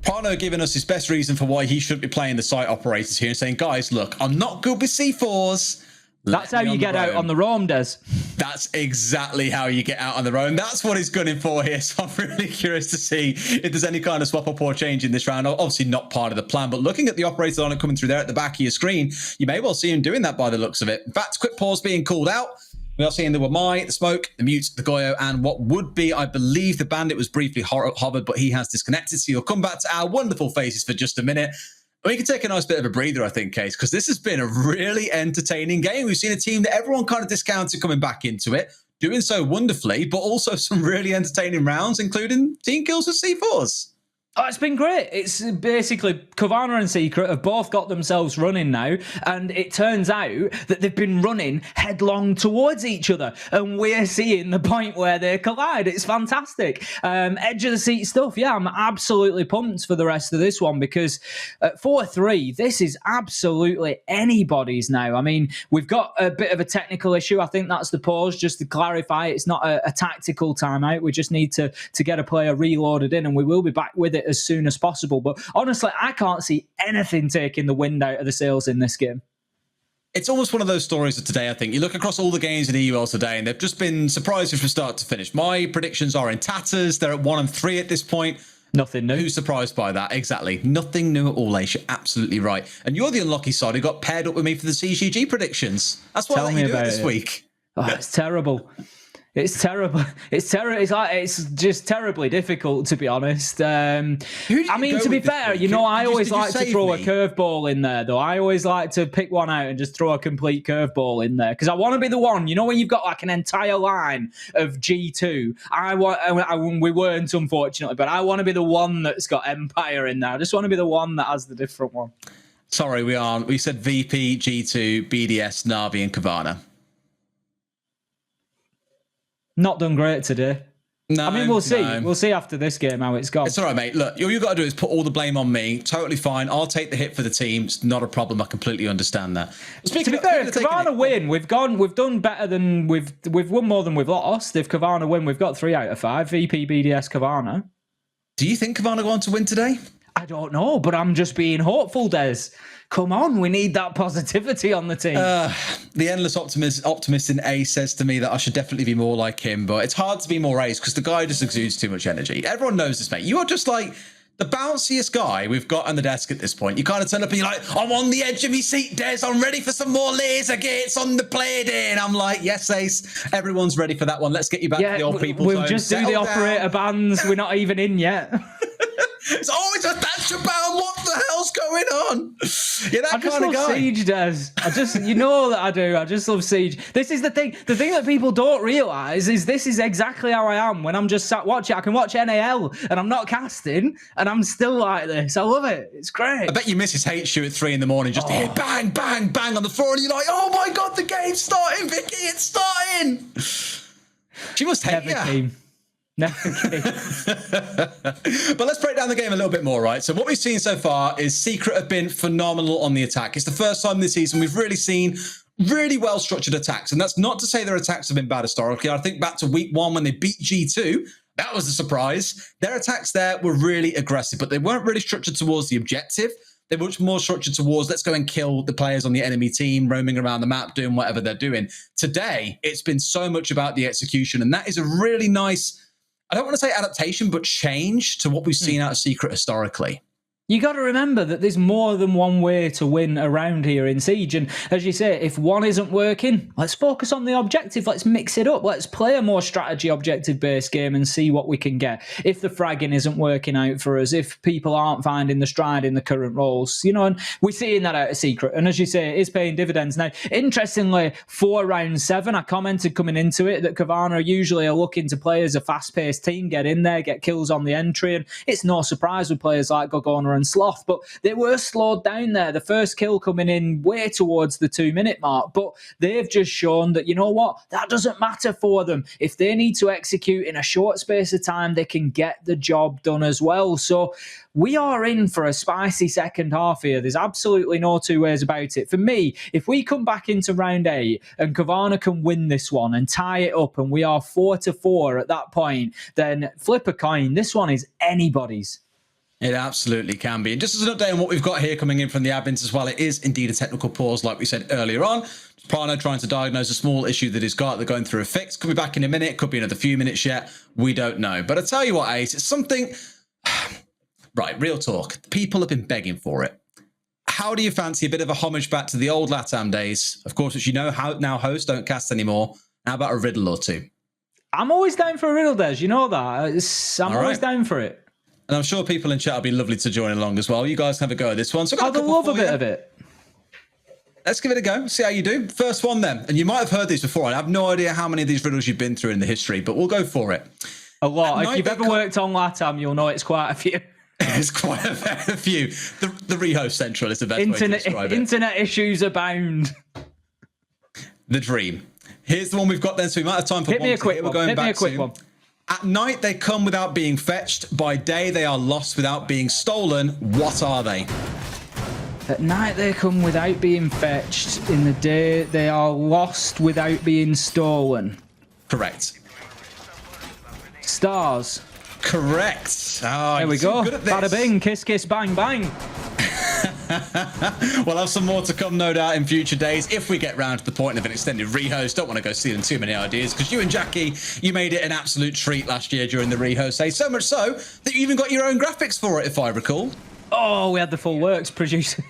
Prano giving us his best reason for why he shouldn't be playing the site operators here and saying, guys, look, I'm not good with C4s. That's how you get out on the roam, Des. That's exactly how you get out on their own. That's what he's gunning for here. So I'm really curious to see if there's any kind of swap up or change in this round. Obviously not part of the plan, but looking at the operator on it coming through there at the back of your screen, you may well see him doing that by the looks of it. In fact, quick pause being called out. We are seeing the Wamai, the Smoke, the Mute, the Goyo, and what would be, I believe, the Bandit was briefly hovered, but he has disconnected. So you'll come back to our wonderful faces for just a minute. We can take a nice bit of a breather, I think, Case, because this has been a really entertaining game. We've seen a team that everyone kind of discounted coming back into it, doing so wonderfully, but also some really entertaining rounds, including team kills with C4s. Oh, it's been great. It's basically Cowana and Secret have both got themselves running now, and it turns out that they've been running headlong towards each other, and we're seeing the point where they collide. It's fantastic. Edge of the seat stuff. Yeah, I'm absolutely pumped for the rest of this one, because at 4-3, this is absolutely anybody's now. I mean, we've got a bit of a technical issue. I think that's the pause, just to clarify. It's not a tactical timeout. We just need to get a player reloaded in, and we will be back with it as soon as possible. But honestly, I can't see anything taking the wind out of the sails in this game. It's almost one of those stories of today, I think. You look across all the games in EUL today, and they've just been surprises from start to finish. My predictions are in tatters. They're at 1-3 at this point. Nothing new. Who's surprised by that? Exactly. Nothing new at all, Ace. You're absolutely right. And you're the unlucky side who got paired up with me for the CGG predictions. That's why I let you do it this week. Oh, it's terrible. It's terrible. It's just terribly difficult, to be honest. I mean, to be fair, I always like to throw a curveball in there, though. I always like to pick one out and just throw a complete curveball in there, because I want to be the one. When you've got like an entire line of G2, we weren't, unfortunately, but I want to be the one that's got Empire in there. I just want to be the one that has the different one. Sorry, we aren't. We said VP, G2, BDS, Na'Vi, and Cowana. Not done great today. No, I mean, we'll see. No. We'll see after this game how it's gone. It's all right, mate. Look, all you got to do is put all the blame on me. Totally fine. I'll take the hit for the team. It's not a problem. I completely understand that. To be fair, if Cowana win, we've done better than we've won more than we've lost. If Cowana win, we've got 3 out of 5. VP, BDS, Cowana. Do you think Cowana going to win today? I don't know, but I'm just being hopeful, Des. Come on, we need that positivity on the team. The endless optimist in A says to me that I should definitely be more like him, but it's hard to be more Ace because the guy just exudes too much energy. Everyone knows this, mate. You are just like the bounciest guy we've got on the desk at this point. You kind of turn up and you're like, I'm on the edge of my seat, Des. I'm ready for some more laser gates on the Playday. And I'm like, yes, Ace. Everyone's ready for that one. Let's get you back to the old people. We'll just do the operator bands. We're not even in yet. It's always a Thatcher bound. What the hell's going on? Yeah, that kind of guy. Siege, Des. You know that I do. I just love Siege. This is the thing. The thing that people don't realise is this is exactly how I am when I'm just sat watching. I can watch NAL and I'm not casting and I'm still like this. I love it. It's great. I bet you Mrs. hates you at 3 a.m. just to hear bang, bang, bang on the floor and you're like, oh my God, the game's starting, Vicky. It's starting. She must hate you. But let's break down the game a little bit more, right? So what we've seen so far is Secret have been phenomenal on the attack. It's the first time this season we've really seen really well-structured attacks. And that's not to say their attacks have been bad historically. I think back to week 1 when they beat G2. That was a surprise. Their attacks there were really aggressive, but they weren't really structured towards the objective. They're much more structured towards, let's go and kill the players on the enemy team, roaming around the map, doing whatever they're doing. Today, it's been so much about the execution, and that is a really nice, I don't want to say adaptation, but change to what we've seen out of Secret historically. You got to remember that there's more than one way to win around here in Siege. And as you say, if one isn't working, let's focus on the objective. Let's mix it up. Let's play a more strategy objective-based game and see what we can get. If the fragging isn't working out for us, if people aren't finding the stride in the current roles, you know, and we're seeing that out of Secret. And as you say, it is paying dividends. Now, interestingly, for round 7, I commented coming into it that Cowana usually are looking to play as a fast-paced team, get in there, get kills on the entry. And it's no surprise with players like Cowana and Sloth, but they were slowed down there. The first kill coming in way towards the 2-minute mark, but they've just shown that, you know what, that doesn't matter for them. If they need to execute in a short space of time, they can get the job done as well. So we are in for a spicy second half here. There's absolutely no two ways about it. For me, if we come back into round 8 and Cowana can win this one and tie it up and we are 4-4 at that point, then flip a coin. This one is anybody's. It absolutely can be. And just as an update on what we've got here coming in from the admins as well, it is indeed a technical pause, like we said earlier on. Prano trying to diagnose a small issue that he's got. They're going through a fix. Could be back in a minute. Could be another few minutes yet. We don't know. But I tell you what, Ace, it's something... Right, real talk. People have been begging for it. How do you fancy a bit of a homage back to the old LATAM days? Of course, which you know how now hosts don't cast anymore. How about a riddle or two? I'm always down for a riddle, Des. You know that. I'm always down for it. And I'm sure people in chat will be lovely to join along as well. You guys can have a go at this one. So I'd love a bit of it. Let's give it a go. See how you do. First one then. And you might have heard these before. I have no idea how many of these riddles you've been through in the history, but we'll go for it. A lot. If you've ever worked on LATAM, you'll know it's quite a few. It's quite a fair few. The rehost central is the best way to describe it. Internet issues abound. The dream. Here's the one we've got then, so we might have time for Hit me a quick one. Hit me a quick one. At night, they come without being fetched. By day, they are lost without being stolen. What are they? At night, they come without being fetched. In the day, they are lost without being stolen. Correct. Stars. Correct. Oh, there we go. Bada bing, kiss, kiss, bang, bang. We'll have some more to come, no doubt, in future days if we get round to the point of an extended rehost. Don't want to go stealing too many ideas because you and Jackie, you made it an absolute treat last year during the rehost. So much so that you even got your own graphics for it, if I recall. Oh, we had the full works producer.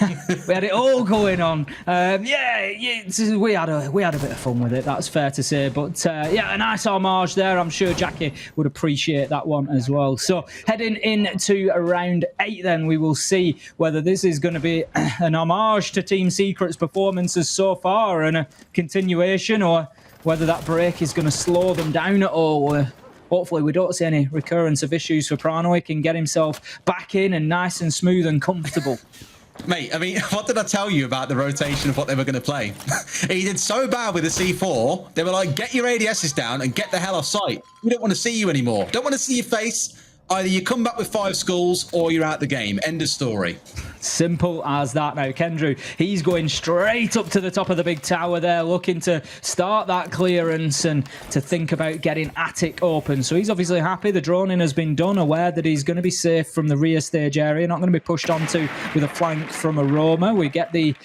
We had it all going on. We had a bit of fun with it. That's fair to say. But yeah, a nice homage there. I'm sure Jackie would appreciate that one as well. So heading into round 8, then we will see whether this is going to be an homage to Team Secret's performances so far and a continuation, or whether that break is going to slow them down at all. Hopefully we don't see any recurrence of issues for Prano. He can get himself back in and nice and smooth and comfortable. Mate, I mean, what did I tell you about the rotation of what they were going to play? He did so bad with the C4. They were like, get your ADSs down and get the hell off site. We don't want to see you anymore. Don't want to see your face. Either you come back with 5 skulls or you're out the game. End of story. Simple as that. Now, Kendrew, he's going straight up to the top of the big tower there, looking to start that clearance and to think about getting Attic open. So he's obviously happy. The droning has been done, aware that he's going to be safe from the rear stage area, not going to be pushed onto with a flank from Aroma. We get the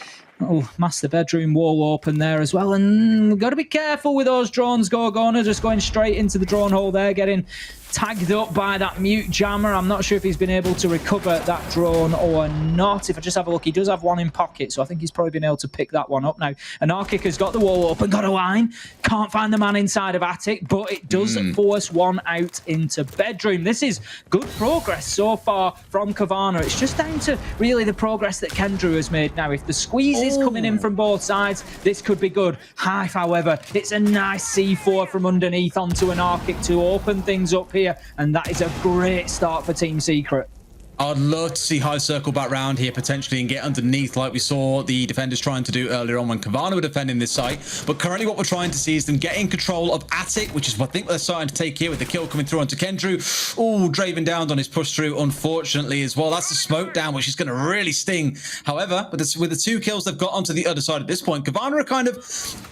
master bedroom wall open there as well, and we've got to be careful with those drones. Gorgona just going straight into the drone hole there, getting tagged up by that mute jammer. I'm not sure if he's been able to recover that drone or not. If I just have a look, he does have one in pocket, so I think he's probably been able to pick that one up now. Anarchic has got the wall open, got a line. Can't find the man inside of Attic, but it does force one out into bedroom. This is good progress so far from Cowana. It's just down to really the progress that Kendrew has made now. If the squeeze is coming in from both sides, this could be good. Hive, however, it's a nice C4 from underneath onto Anarchic to open things up here, and that is a great start for Team Secret. I'd love to see High circle back round here potentially and get underneath like we saw the defenders trying to do earlier on when Cowana were defending this site. But currently what we're trying to see is them getting control of Attic, which is what I think they're starting to take here with the kill coming through onto Kendrew. Oh, Draven downed on his push through, unfortunately, as well. That's the smoke down, which is going to really sting. However, with the 2 kills they've got onto the other side at this point, Cowana are kind of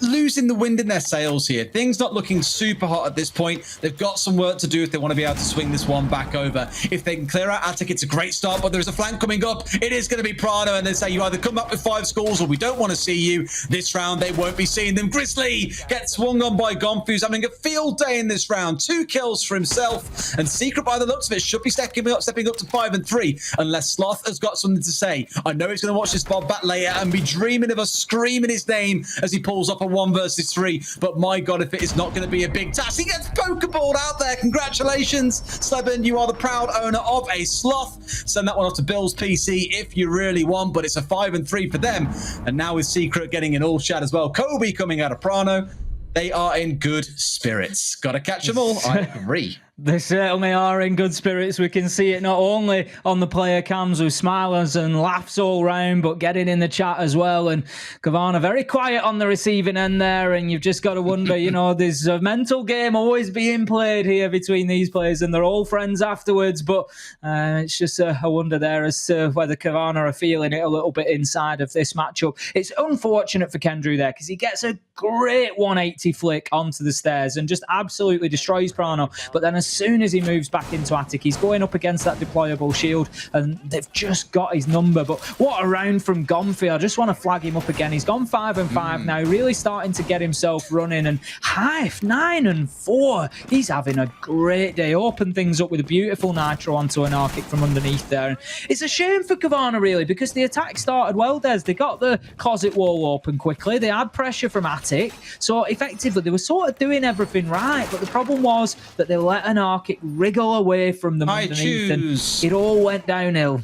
losing the wind in their sails here. Things not looking super hot at this point. They've got some work to do if they want to be able to swing this one back over. If they can clear out Attic, it's a great great start, but there's a flank coming up. It is going to be Prano, and they say you either come up with 5 scores or we don't want to see you. This round, they won't be seeing them. Grizzly gets swung on by Gomf, who's having a field day in this round. 2 kills for himself, and Secret, by the looks of it, should be stepping up to 5 and 3, unless Sloth has got something to say. I know he's going to watch this Bob back later and be dreaming of us screaming his name as he pulls up a 1 versus 3, but my God, if it is not going to be a big task, he gets pokeballed out there. Congratulations, Sleben, you are the proud owner of a Sloth. Send that one off to Bill's PC if you really want, but it's a 5 and 3 for them. And now with Secret getting an all chat as well, Kobe coming out of Prano, they are in good spirits. Gotta catch them all, I agree. They certainly are in good spirits. We can see it not only on the player cams with smiles and laughs all round, but getting in the chat as well. And Cowana very quiet on the receiving end there. And you've just got to wonder, you know, there's a mental game always being played here between these players, and they're all friends afterwards. But it's just a wonder there as to whether Cowana are feeling it a little bit inside of this matchup. It's unfortunate for Kendrew there because he gets a great 180 flick onto the stairs and just absolutely destroys Prano. But then as soon as he moves back into Attic, he's going up against that deployable shield, and they've just got his number. But what a round from Gomfi. I just want to flag him up again. He's gone 5 and 5 now, really starting to get himself running. And Hive 9 and 4. He's having a great day. Open things up with a beautiful nitro onto an Arctic from underneath there. And it's a shame for Cowana, really, because the attack started well, Des. They got the closet wall open quickly. They had pressure from Attic. So effectively, they were sort of doing everything right. But the problem was that they let an Arctic wriggle away from them underneath, and it all went downhill.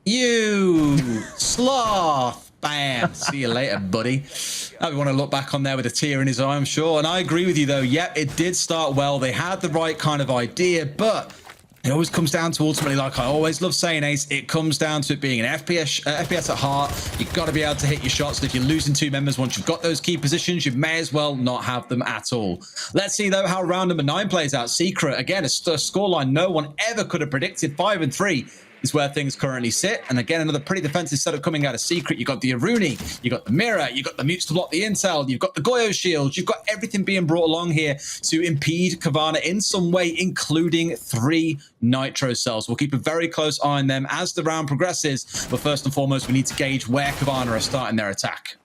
You Sloth. Bam. See you later, buddy. We want to look back on there with a tear in his eye, I'm sure. And I agree with you, though. Yep, it did start well. They had the right kind of idea, but it always comes down to ultimately, like I always love saying, Ace, it comes down to it being an FPS at heart. You've got to be able to hit your shots. And if you're losing 2 members, once you've got those key positions, you may as well not have them at all. Let's see, though, how round number 9 plays out. Secret, again, a scoreline no one ever could have predicted. 5 and 3 is where things currently sit. And again, another pretty defensive setup coming out of Secret. You've got the Aruni, you've got the Mirror, you've got the mutes to block the intel, you've got the Goyo shields, you've got everything being brought along here to impede Cowana in some way, including 3 nitro cells. We'll keep a very close eye on them as the round progresses. But first and foremost, we need to gauge where Cowana are starting their attack.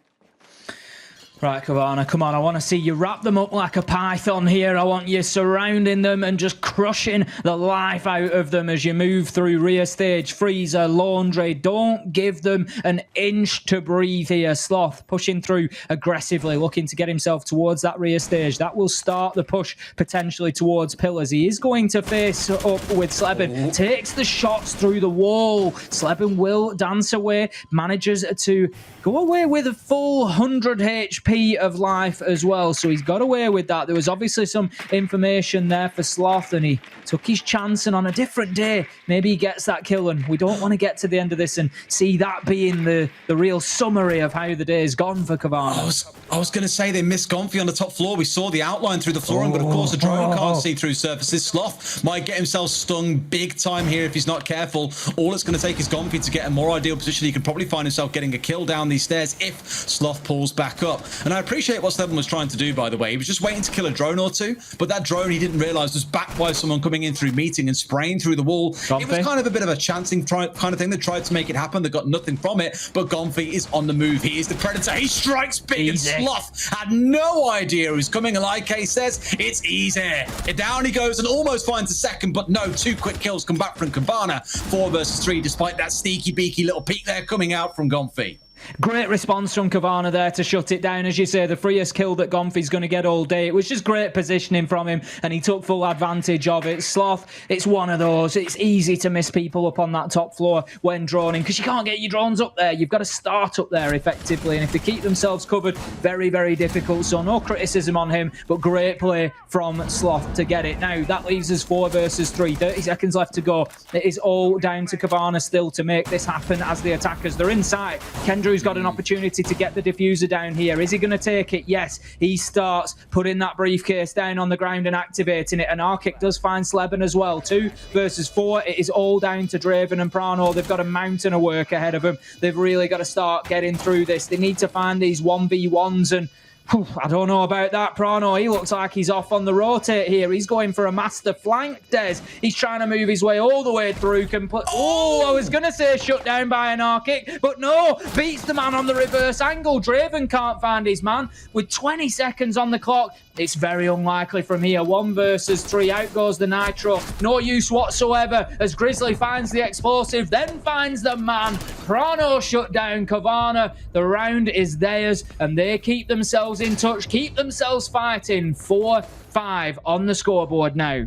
Right, Cowana, come on. I want to see you wrap them up like a python here. I want you surrounding them and just crushing the life out of them as you move through rear stage, freezer, laundry. Don't give them an inch to breathe here. Sloth pushing through aggressively, looking to get himself towards that rear stage. That will start the push potentially towards pillars. He is going to face up with Sleben. Takes the shots through the wall. Sleben will dance away, manages to go away with a full 100 HP of life as well, so he's got away with that. There was obviously some information there for Sloth, and he took his chance, and on a different day, maybe he gets that kill, and we don't want to get to the end of this and see that being the real summary of how the day's gone for Cowana. I was going to say they missed Gonfi on the top floor. We saw the outline through the flooring, but of course the drone can't see through surfaces. Sloth might get himself stung big time here if he's not careful. All it's going to take is Gonfi to get a more ideal position. He could probably find himself getting a kill down these stairs if Sloth pulls back up. And I appreciate what Sleben was trying to do, by the way. He was just waiting to kill a drone or two, but that drone he didn't realize was backed by someone coming in through meeting and spraying through the wall. Gonfi. It was kind of a bit of a chancing kind of thing. They tried to make it happen. They got nothing from it, but Gonfi is on the move. He is the predator. He strikes big. Easy. And Sloth had no idea who's coming, and like Kay says, it's easy. Down he goes and almost finds a second, but no, 2 quick kills come back from Cowana. 4 versus 3, despite that sneaky beaky little peek there coming out from Gonfi. Great response from Cowana there to shut it down. As you say, the freest kill that Gonfi's going to get all day. It was just great positioning from him, and he took full advantage of it. Sloth, it's one of those. It's easy to miss people up on that top floor when droning, because you can't get your drones up there. You've got to start up there effectively, and if they keep themselves covered, very, very difficult. So no criticism on him, but great play from Sloth to get it. Now, that leaves us 4 versus 3. 30 seconds left to go. It is all down to Cowana still to make this happen as the attackers. They're inside. Kendrew got an opportunity to get the diffuser down here. Is he going to take it? Yes. He starts putting that briefcase down on the ground and activating it. And Arkic does find Sleben as well. 2 versus 4. It is all down to Draven and Prano. They've got a mountain of work ahead of them. They've really got to start getting through this. They need to find these 1v1s, and I don't know about that, Prano. He looks like he's off on the rotate here. He's going for a master flank, Des. He's trying to move his way all the way through. I was going to say shut down by an R-kick, but no. Beats the man on the reverse angle. Draven can't find his man. With 20 seconds on the clock, it's very unlikely from here. 1 versus 3. Out goes the Nitro. No use whatsoever as Grizzly finds the explosive, then finds the man. Prano shut down Cowana. The round is theirs, and they keep themselves in touch, keep themselves fighting. 4-5 on the scoreboard now.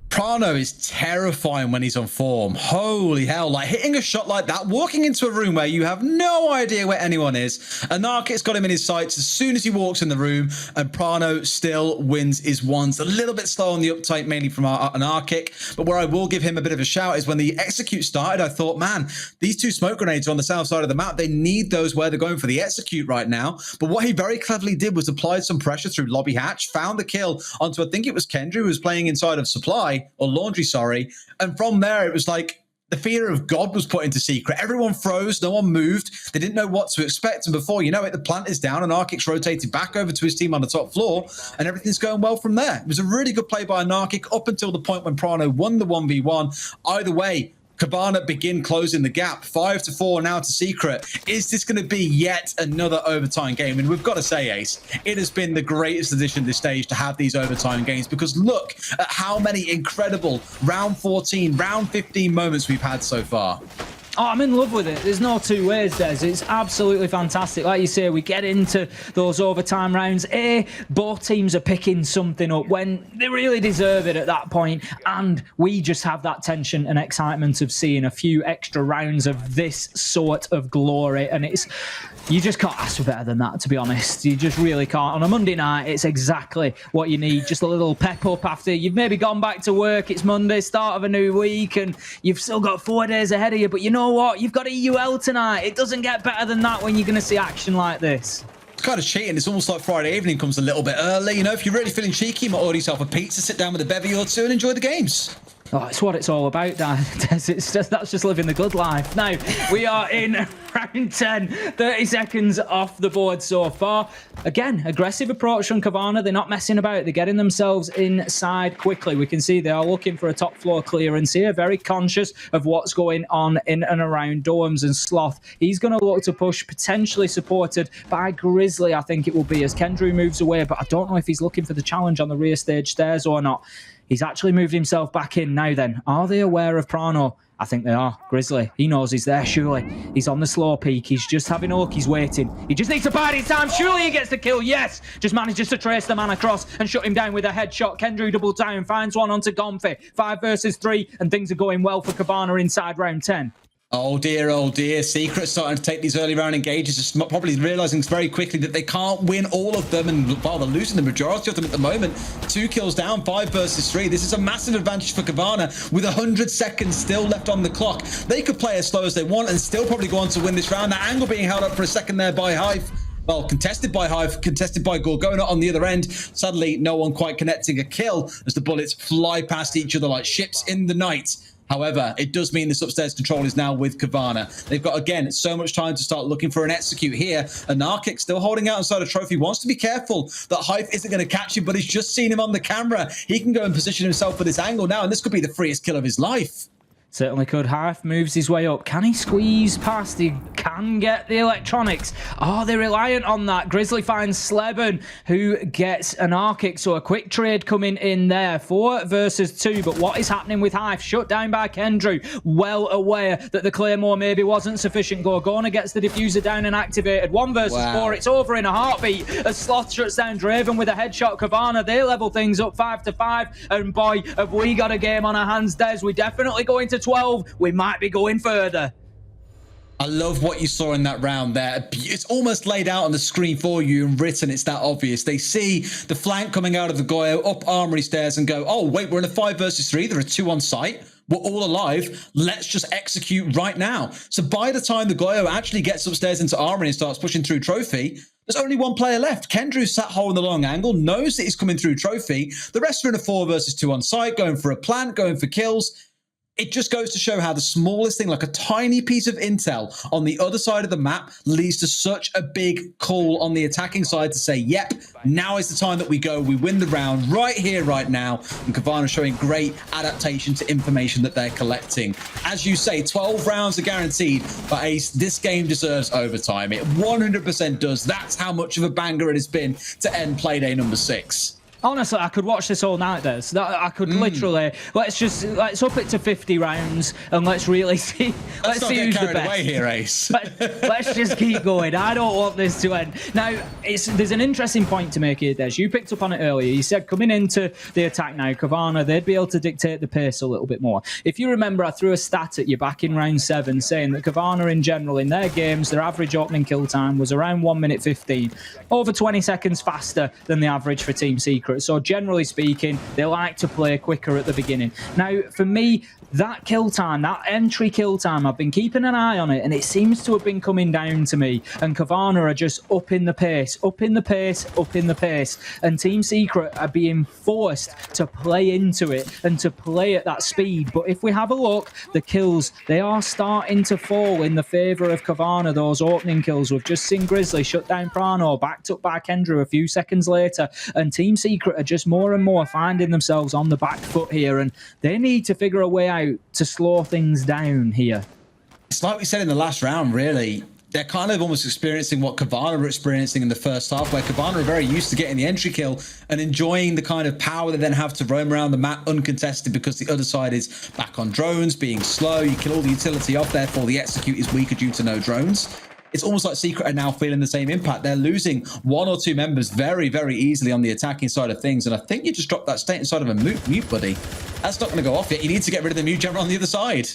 Prano is terrifying when he's on form. Holy hell, like hitting a shot like that, walking into a room where you have no idea where anyone is. Anarchic's got him in his sights as soon as he walks in the room, and Prano still wins his ones. A little bit slow on the uptake, mainly from Anarchic, but where I will give him a bit of a shout is when the execute started, I thought, man, these 2 smoke grenades are on the south side of the map. They need those where they're going for the execute right now. But what he very cleverly did was applied some pressure through lobby hatch, found the kill onto, I think it was Kendra, who was playing inside of supply, or laundry, sorry. And from there, it was like the fear of God was put into Secret. Everyone froze. No one moved. They didn't know what to expect. And before you know it, the plant is down and Arcic's rotated back over to his team on the top floor, and everything's going well from there. It was a really good play by Anarchic up until the point when Prano won the 1v1. Either way, Cowana begin closing the gap. 5-4 now to Secret. Is this going to be yet another overtime game? And we've got to say, Ace, it has been the greatest addition to this stage to have these overtime games, because look at how many incredible round 14, round 15 moments we've had so far. Oh, I'm in love with it. There's no two ways, Des. It's absolutely fantastic. Like you say, we get into those overtime rounds. Both teams are picking something up when they really deserve it at that point, and we just have that tension and excitement of seeing a few extra rounds of this sort of glory, and you just can't ask for better than that, to be honest. You just really can't. On a Monday night, it's exactly what you need. Just a little pep up after you've maybe gone back to work. It's Monday, start of a new week, and you've still got 4 days ahead of you, but you know what? You've got EUL tonight. It doesn't get better than that when you're going to see action like this. It's kind of cheating. It's almost like Friday evening comes a little bit early. You know, if you're really feeling cheeky, you might order yourself a pizza, sit down with a bevy or two and enjoy the games. Oh, it's what it's all about, Dan. That's just living the good life. Now, we are in round 10, 30 seconds off the board so far. Again, aggressive approach from Cowana. They're not messing about. They're getting themselves inside quickly. We can see they are looking for a top floor clearance here, very conscious of what's going on in and around Dorms and Sloth. He's going to look to push, potentially supported by Grizzly, I think it will be, as Kendrew moves away, but I don't know if he's looking for the challenge on the rear stage stairs or not. He's actually moved himself back in now then. Are they aware of Prano? I think they are. Grizzly, he knows he's there, surely. He's on the slow peak. He's just having a look. He's waiting. He just needs to bide his time. Surely he gets the kill. Yes. Just manages to trace the man across and shut him down with a headshot. Kendrew double down, finds one onto Gomfi. 5 versus 3, and things are going well for Cowana inside round 10. Oh dear. Secret starting to take these early round engages, just probably realizing very quickly that they can't win all of them, and while they're losing the majority of them at the moment. 2 kills down, 5 versus 3. This is a massive advantage for Cowana with 100 seconds still left on the clock. They could play as slow as they want and still probably go on to win this round. That angle being held up for a second there by Hive. Well, contested by Hive, contested by Gorgona on the other end. Suddenly, no one quite connecting a kill as the bullets fly past each other like ships in the night. However, it does mean this upstairs control is now with Cowana. They've got, again, so much time to start looking for an execute here. Anarchic still holding out inside a trophy, wants to be careful that Hive isn't going to catch him, but he's just seen him on the camera. He can go and position himself for this angle now, and this could be the freest kill of his life. Certainly could. Hive moves his way up. Can he squeeze past? He can get the electronics. Oh, they're reliant on that. Grizzly finds Sleben, who gets an Arctic. So a quick trade coming in there. 4 versus 2. But what is happening with Hive? Shut down by Kendrew. Well aware that the Claymore maybe wasn't sufficient. Gorgona gets the diffuser down and activated. 1 versus 4. It's over in a heartbeat as Sloth shuts down Draven with a headshot. Cowana, they level things up 5-5. And boy, have we got a game on our hands, Des. We definitely go into 12. We might be going further. I love what you saw in that round there. It's almost laid out on the screen for you and written. It's that obvious. They see the flank coming out of the Goyo up armory stairs and go, oh, wait, we're in a 5 versus 3. There are 2 on site. We're all alive. Let's just execute right now. So by the time the Goyo actually gets upstairs into armory and starts pushing through trophy, there's only 1 player left. Kendrew sat holding the long angle, knows that he's coming through trophy. The rest are in a 4 versus 2 on site, going for a plant, going for kills. It just goes to show how the smallest thing, like a tiny piece of intel on the other side of the map, leads to such a big call on the attacking side to say, yep, now is the time that we go. We win the round right here, right now. And Cowana showing great adaptation to information that they're collecting. As you say, 12 rounds are guaranteed, but Ace, this game deserves overtime. It 100% does. That's how much of a banger it has been to end Playday number 6. Honestly, I could watch this all night, Des. I could literally. Let's up it to 50 rounds and let's really see. Let's see who's the best. Away here, Ace. Let's just keep going. I don't want this to end. Now, there's an interesting point to make here, Des. You picked up on it earlier. You said coming into the attack now, Cowana, they'd be able to dictate the pace a little bit more. If you remember, I threw a stat at you back in round 7 saying that Cowana in general, in their games, their average opening kill time was around 1 minute 15, over 20 seconds faster than the average for Team Secret. So generally speaking, they like to play quicker at the beginning. Now, for me, that kill time, that entry kill time, I've been keeping an eye on it, and it seems to have been coming down to me. And Cowana are just up in the pace, up in the pace, up in the pace. And Team Secret are being forced to play into it and to play at that speed. But if we have a look, the kills, they are starting to fall in the favour of Cowana, those opening kills. We've just seen Grizzly shut down Prano, backed up by Kendra a few seconds later. And Team Secret are just more and more finding themselves on the back foot here. And they need to figure a way out to slow things down here. It's like we said in the last round, really. They're kind of almost experiencing what Cowana were experiencing in the first half, where Cowana are very used to getting the entry kill and enjoying the kind of power they then have to roam around the map uncontested because the other side is back on drones, being slow. You kill all the utility off, therefore the execute is weaker due to no drones. It's almost like Secret are now feeling the same impact. They're losing 1 or 2 members very, very easily on the attacking side of things. And I think you just dropped that state inside of a mute, buddy. That's not going to go off yet. You need to get rid of the mute jammer on the other side.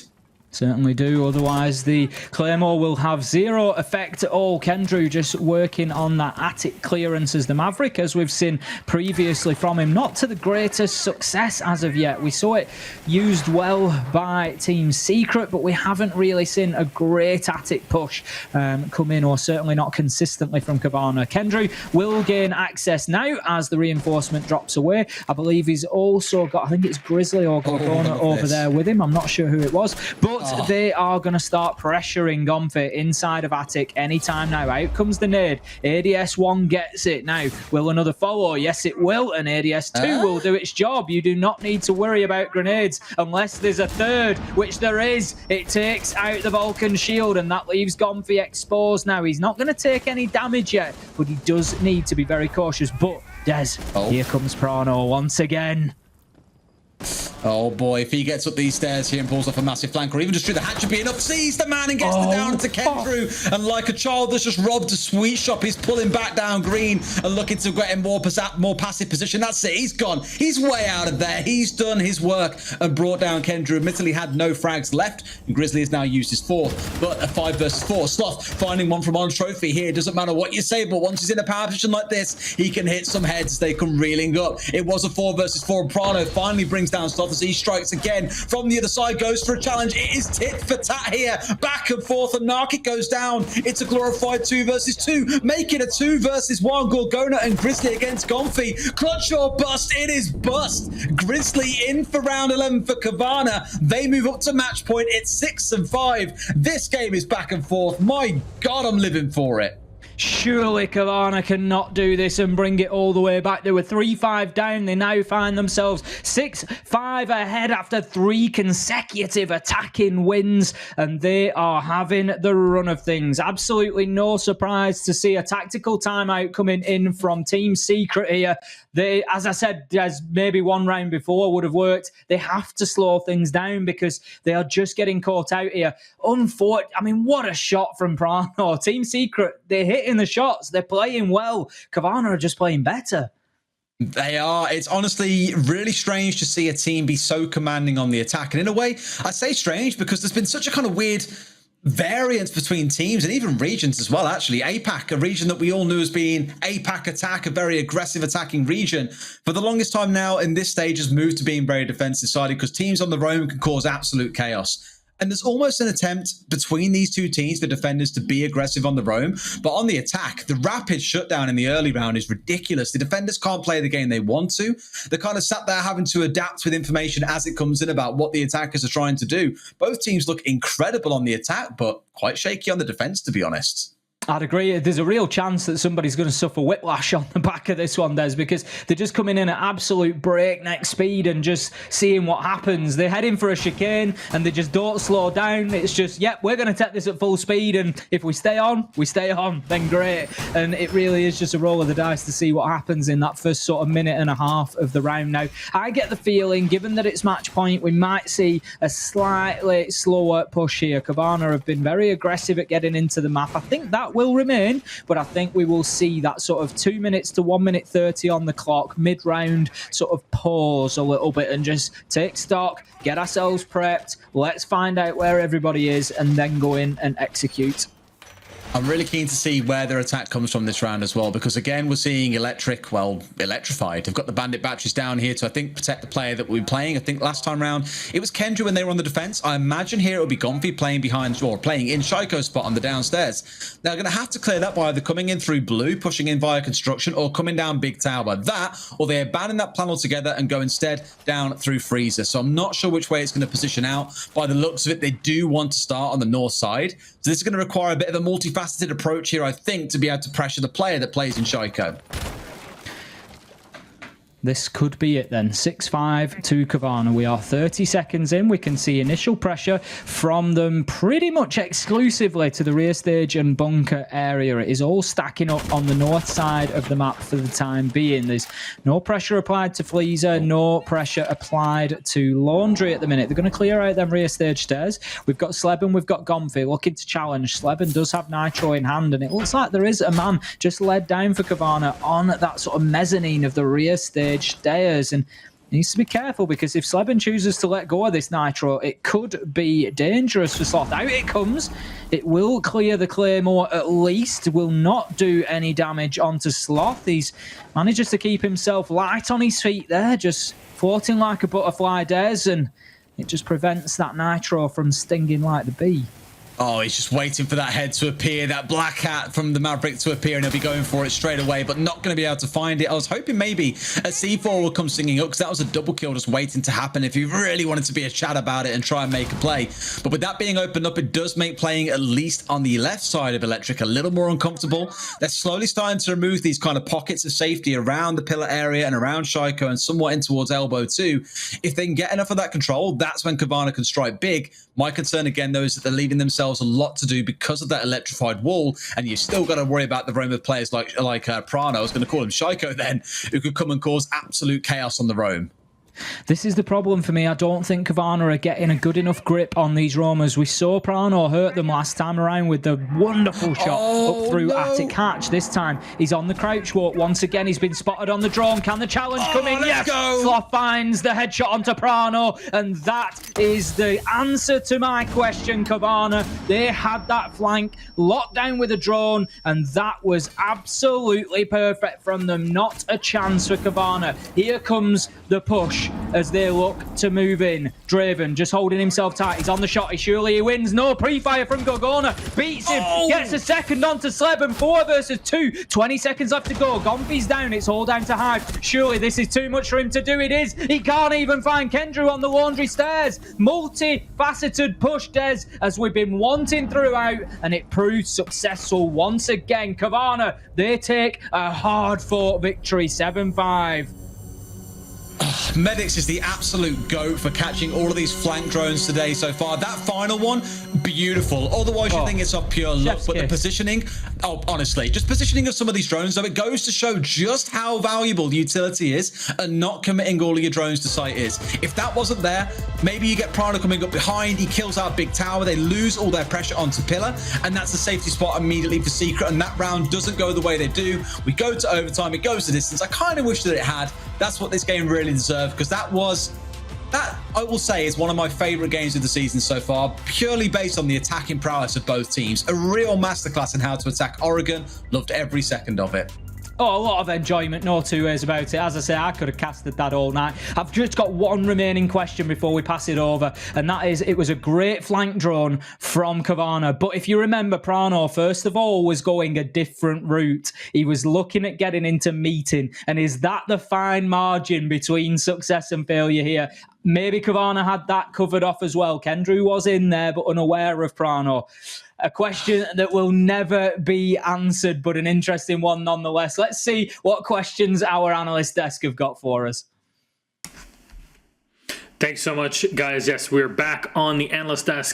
Certainly do, otherwise the Claymore will have zero effect at all. Kendrew just working on that attic clearance as the Maverick, as we've seen previously from him. Not to the greatest success as of yet. We saw it used well by Team Secret, but we haven't really seen a great attic push come in, or certainly not consistently from Cowana. Kendrew will gain access now as the reinforcement drops away. I believe he's also got, I think it's Grizzly or Gorgona over there with him. I'm not sure who it was, but they are going to start pressuring Gomfi inside of attic anytime now. Out comes the nade. ADS1 gets it now. Will another follow? Yes, it will. And ADS2 will do its job. You do not need to worry about grenades unless there's a third, which there is. It takes out the Vulcan shield, and that leaves Gomfi exposed now. He's not going to take any damage yet, but he does need to be very cautious. But, Des, here comes Prano once again. Oh boy, if he gets up these stairs here and pulls off a massive flank, or even just through the hatch, be enough, sees the man and gets the down into Kendrew. And like a child that's just robbed a sweet shop, he's pulling back down green and looking to get in more passive position. That's it, he's gone. He's way out of there. He's done his work and brought down Kendrew. Admittedly had no frags left, and Grizzly has now used his 4th, but a 5 versus 4. Sloth finding one from on trophy here. Doesn't matter what you say, but once he's in a power position like this, he can hit some heads. They come reeling up. It was a 4 versus 4, and Prano finally brings down Sloth as he strikes again from the other side, goes for a challenge. It is tit for tat here, back and forth, and Narkit goes down. It's a glorified 2 versus 2, make it a 2 versus 1. Gorgona and Grizzly against Gomfi. Clutch or bust? It is bust. Grizzly in for round 11 for Cowana. They move up to match point. It's 6-5. This game is back and forth. My God, I'm living for it. Surely Cowana cannot do this and bring it all the way back. They were 3-5 down. They now find themselves 6-5 ahead after 3 consecutive attacking wins, and they are having the run of things. Absolutely no surprise to see a tactical timeout coming in from Team Secret here. They, as I said, as maybe one round before would have worked, they have to slow things down because they are just getting caught out here. Unfortunately, I mean, what a shot from Prano. Team Secret, they're hitting the shots. They're playing well. Cowana are just playing better. They are. It's honestly really strange to see a team be so commanding on the attack. And in a way, I say strange because there's been such a kind of weird variance between teams and even regions as well, actually. APAC, a region that we all knew as being APAC attack, a very aggressive attacking region, for the longest time now in this stage has moved to being very defensive sided because teams on the roam can cause absolute chaos. And there's almost an attempt between these two teams for defenders to be aggressive on the roam. But on the attack, the rapid shutdown in the early round is ridiculous. The defenders can't play the game they want to. They're kind of sat there having to adapt with information as it comes in about what the attackers are trying to do. Both teams look incredible on the attack, but quite shaky on the defense, to be honest. I'd agree. There's a real chance that somebody's going to suffer whiplash on the back of this one, Des, because they're just coming in at absolute breakneck speed and just seeing what happens. They're heading for a chicane and they just don't slow down. It's just, yep, we're going to take this at full speed, and if we stay on, then great. And it really is just a roll of the dice to see what happens in that first sort of minute and a half of the round. Now, I get the feeling, given that it's match point, we might see a slightly slower push here. Cowana have been very aggressive at getting into the map. I think that will remain, but I think we will see that sort of 2 minutes to 1 minute 30 on the clock, mid-round sort of pause a little bit and just take stock, get ourselves prepped, let's find out where everybody is, and then go in and execute. I'm really keen to see where their attack comes from this round as well, because again, we're seeing electrified. They've got the bandit batteries down here to, I think, protect the player that we're playing. I think last time round, it was Kendra when they were on the defense. I imagine here it'll be Gonfi playing behind, or playing in Shaiko's spot on the downstairs. They're going to have to clear that by either coming in through blue, pushing in via construction, or coming down big tower. That, or they abandon that plan altogether and go instead down through freezer. So I'm not sure which way it's going to position out. By the looks of it, they do want to start on the north side. So this is going to require a bit of a multifaceted approach here, I think, to be able to pressure the player that plays in Shaiko. This could be it then. 6-5 to Cowana. We are 30 seconds in. We can see initial pressure from them pretty much exclusively to the rear stage and bunker area. It is all stacking up on the north side of the map for the time being. There's no pressure applied to Fleaser, no pressure applied to Laundry at the minute. They're going to clear out them rear stage stairs. We've got Sleben, we've got Gonfi looking to challenge. Sleben does have Nitro in hand, and it looks like there is a man just led down for Cowana on that sort of mezzanine of the rear stage stairs, and needs to be careful, because if Sleben chooses to let go of this Nitro, it could be dangerous for Sloth. Out it comes. It will clear the Claymore at least, will not do any damage onto Sloth. He's manages to keep himself light on his feet there, just floating like a butterfly, Des, and it just prevents that Nitro from stinging like the bee. Oh, he's just waiting for that head to appear, that black hat from the Maverick to appear, and he'll be going for it straight away, but not going to be able to find it. I was hoping maybe a C4 will come singing up, because that was a double kill just waiting to happen if you really wanted to be a chat about it and try and make a play. But with that being opened up, it does make playing, at least on the left side of Electric, a little more uncomfortable. They're slowly starting to remove these kind of pockets of safety around the pillar area and around Shaiko and somewhat in towards Elbow too. If they can get enough of that control, that's when Cowana can strike big. My concern again, though, is that they're leaving themselves a lot to do because of that electrified wall, and you've still got to worry about the roam of players like Prana. I was going to call him Shaiko then, who could come and cause absolute chaos on the roam. This is the problem for me. I don't think Cowana are getting a good enough grip on these roamers. We saw Prano hurt them last time around with the wonderful shot up through Attic Hatch. This time, he's on the crouch walk. Once again, he's been spotted on the drone. Can the challenge come in? Yes! Sloth finds the headshot onto Prano, and that is the answer to my question, Cowana. They had that flank locked down with a drone, and that was absolutely perfect from them. Not a chance for Cowana. Here comes the push as they look to move in. Draven just holding himself tight. He's on the shot. Surely he wins. No pre-fire from Gorgona. Beats him. Gets a second onto Sleben. 4 versus 2. 20 seconds left to go. Gonfi's down. It's all down to Hive. Surely this is too much for him to do. It is. He can't even find Kendra on the laundry stairs. Multi-faceted push, Des, as we've been wanting throughout, and it proves successful once again. Cowana, they take a hard-fought victory. 7-5. Medics is the absolute GOAT for catching all of these flank drones today so far. That final one, beautiful. Otherwise, you think it's off pure luck, but the positioning, honestly, just positioning of some of these drones, though, it goes to show just how valuable utility is and not committing all of your drones to site is. If that wasn't there, maybe you get Prana coming up behind, he kills our big tower, they lose all their pressure onto Pillar, and that's the safety spot immediately for Secret, and that round doesn't go the way they do. We go to overtime, it goes the distance. I kind of wish that it had. That's what this game really deserved, because that I will say is one of my favorite games of the season so far, purely based on the attacking prowess of both teams. A real masterclass in how to attack Oregon. Loved every second of it. a lot of enjoyment, no two ways about it. As I say, I could have casted that all night. I've just got one remaining question before we pass it over, and that is, it was a great flank drone from Cowana, but if you remember, Prano, first of all, was going a different route. He was looking at getting into meeting, and is that the fine margin between success and failure here? Maybe Cowana had that covered off as well. Kendrew was in there, but unaware of Prano. A question that will never be answered, but an interesting one nonetheless. Let's see what questions our analyst desk have got for us. Thanks so much, guys. Yes, we're back on the analyst desk.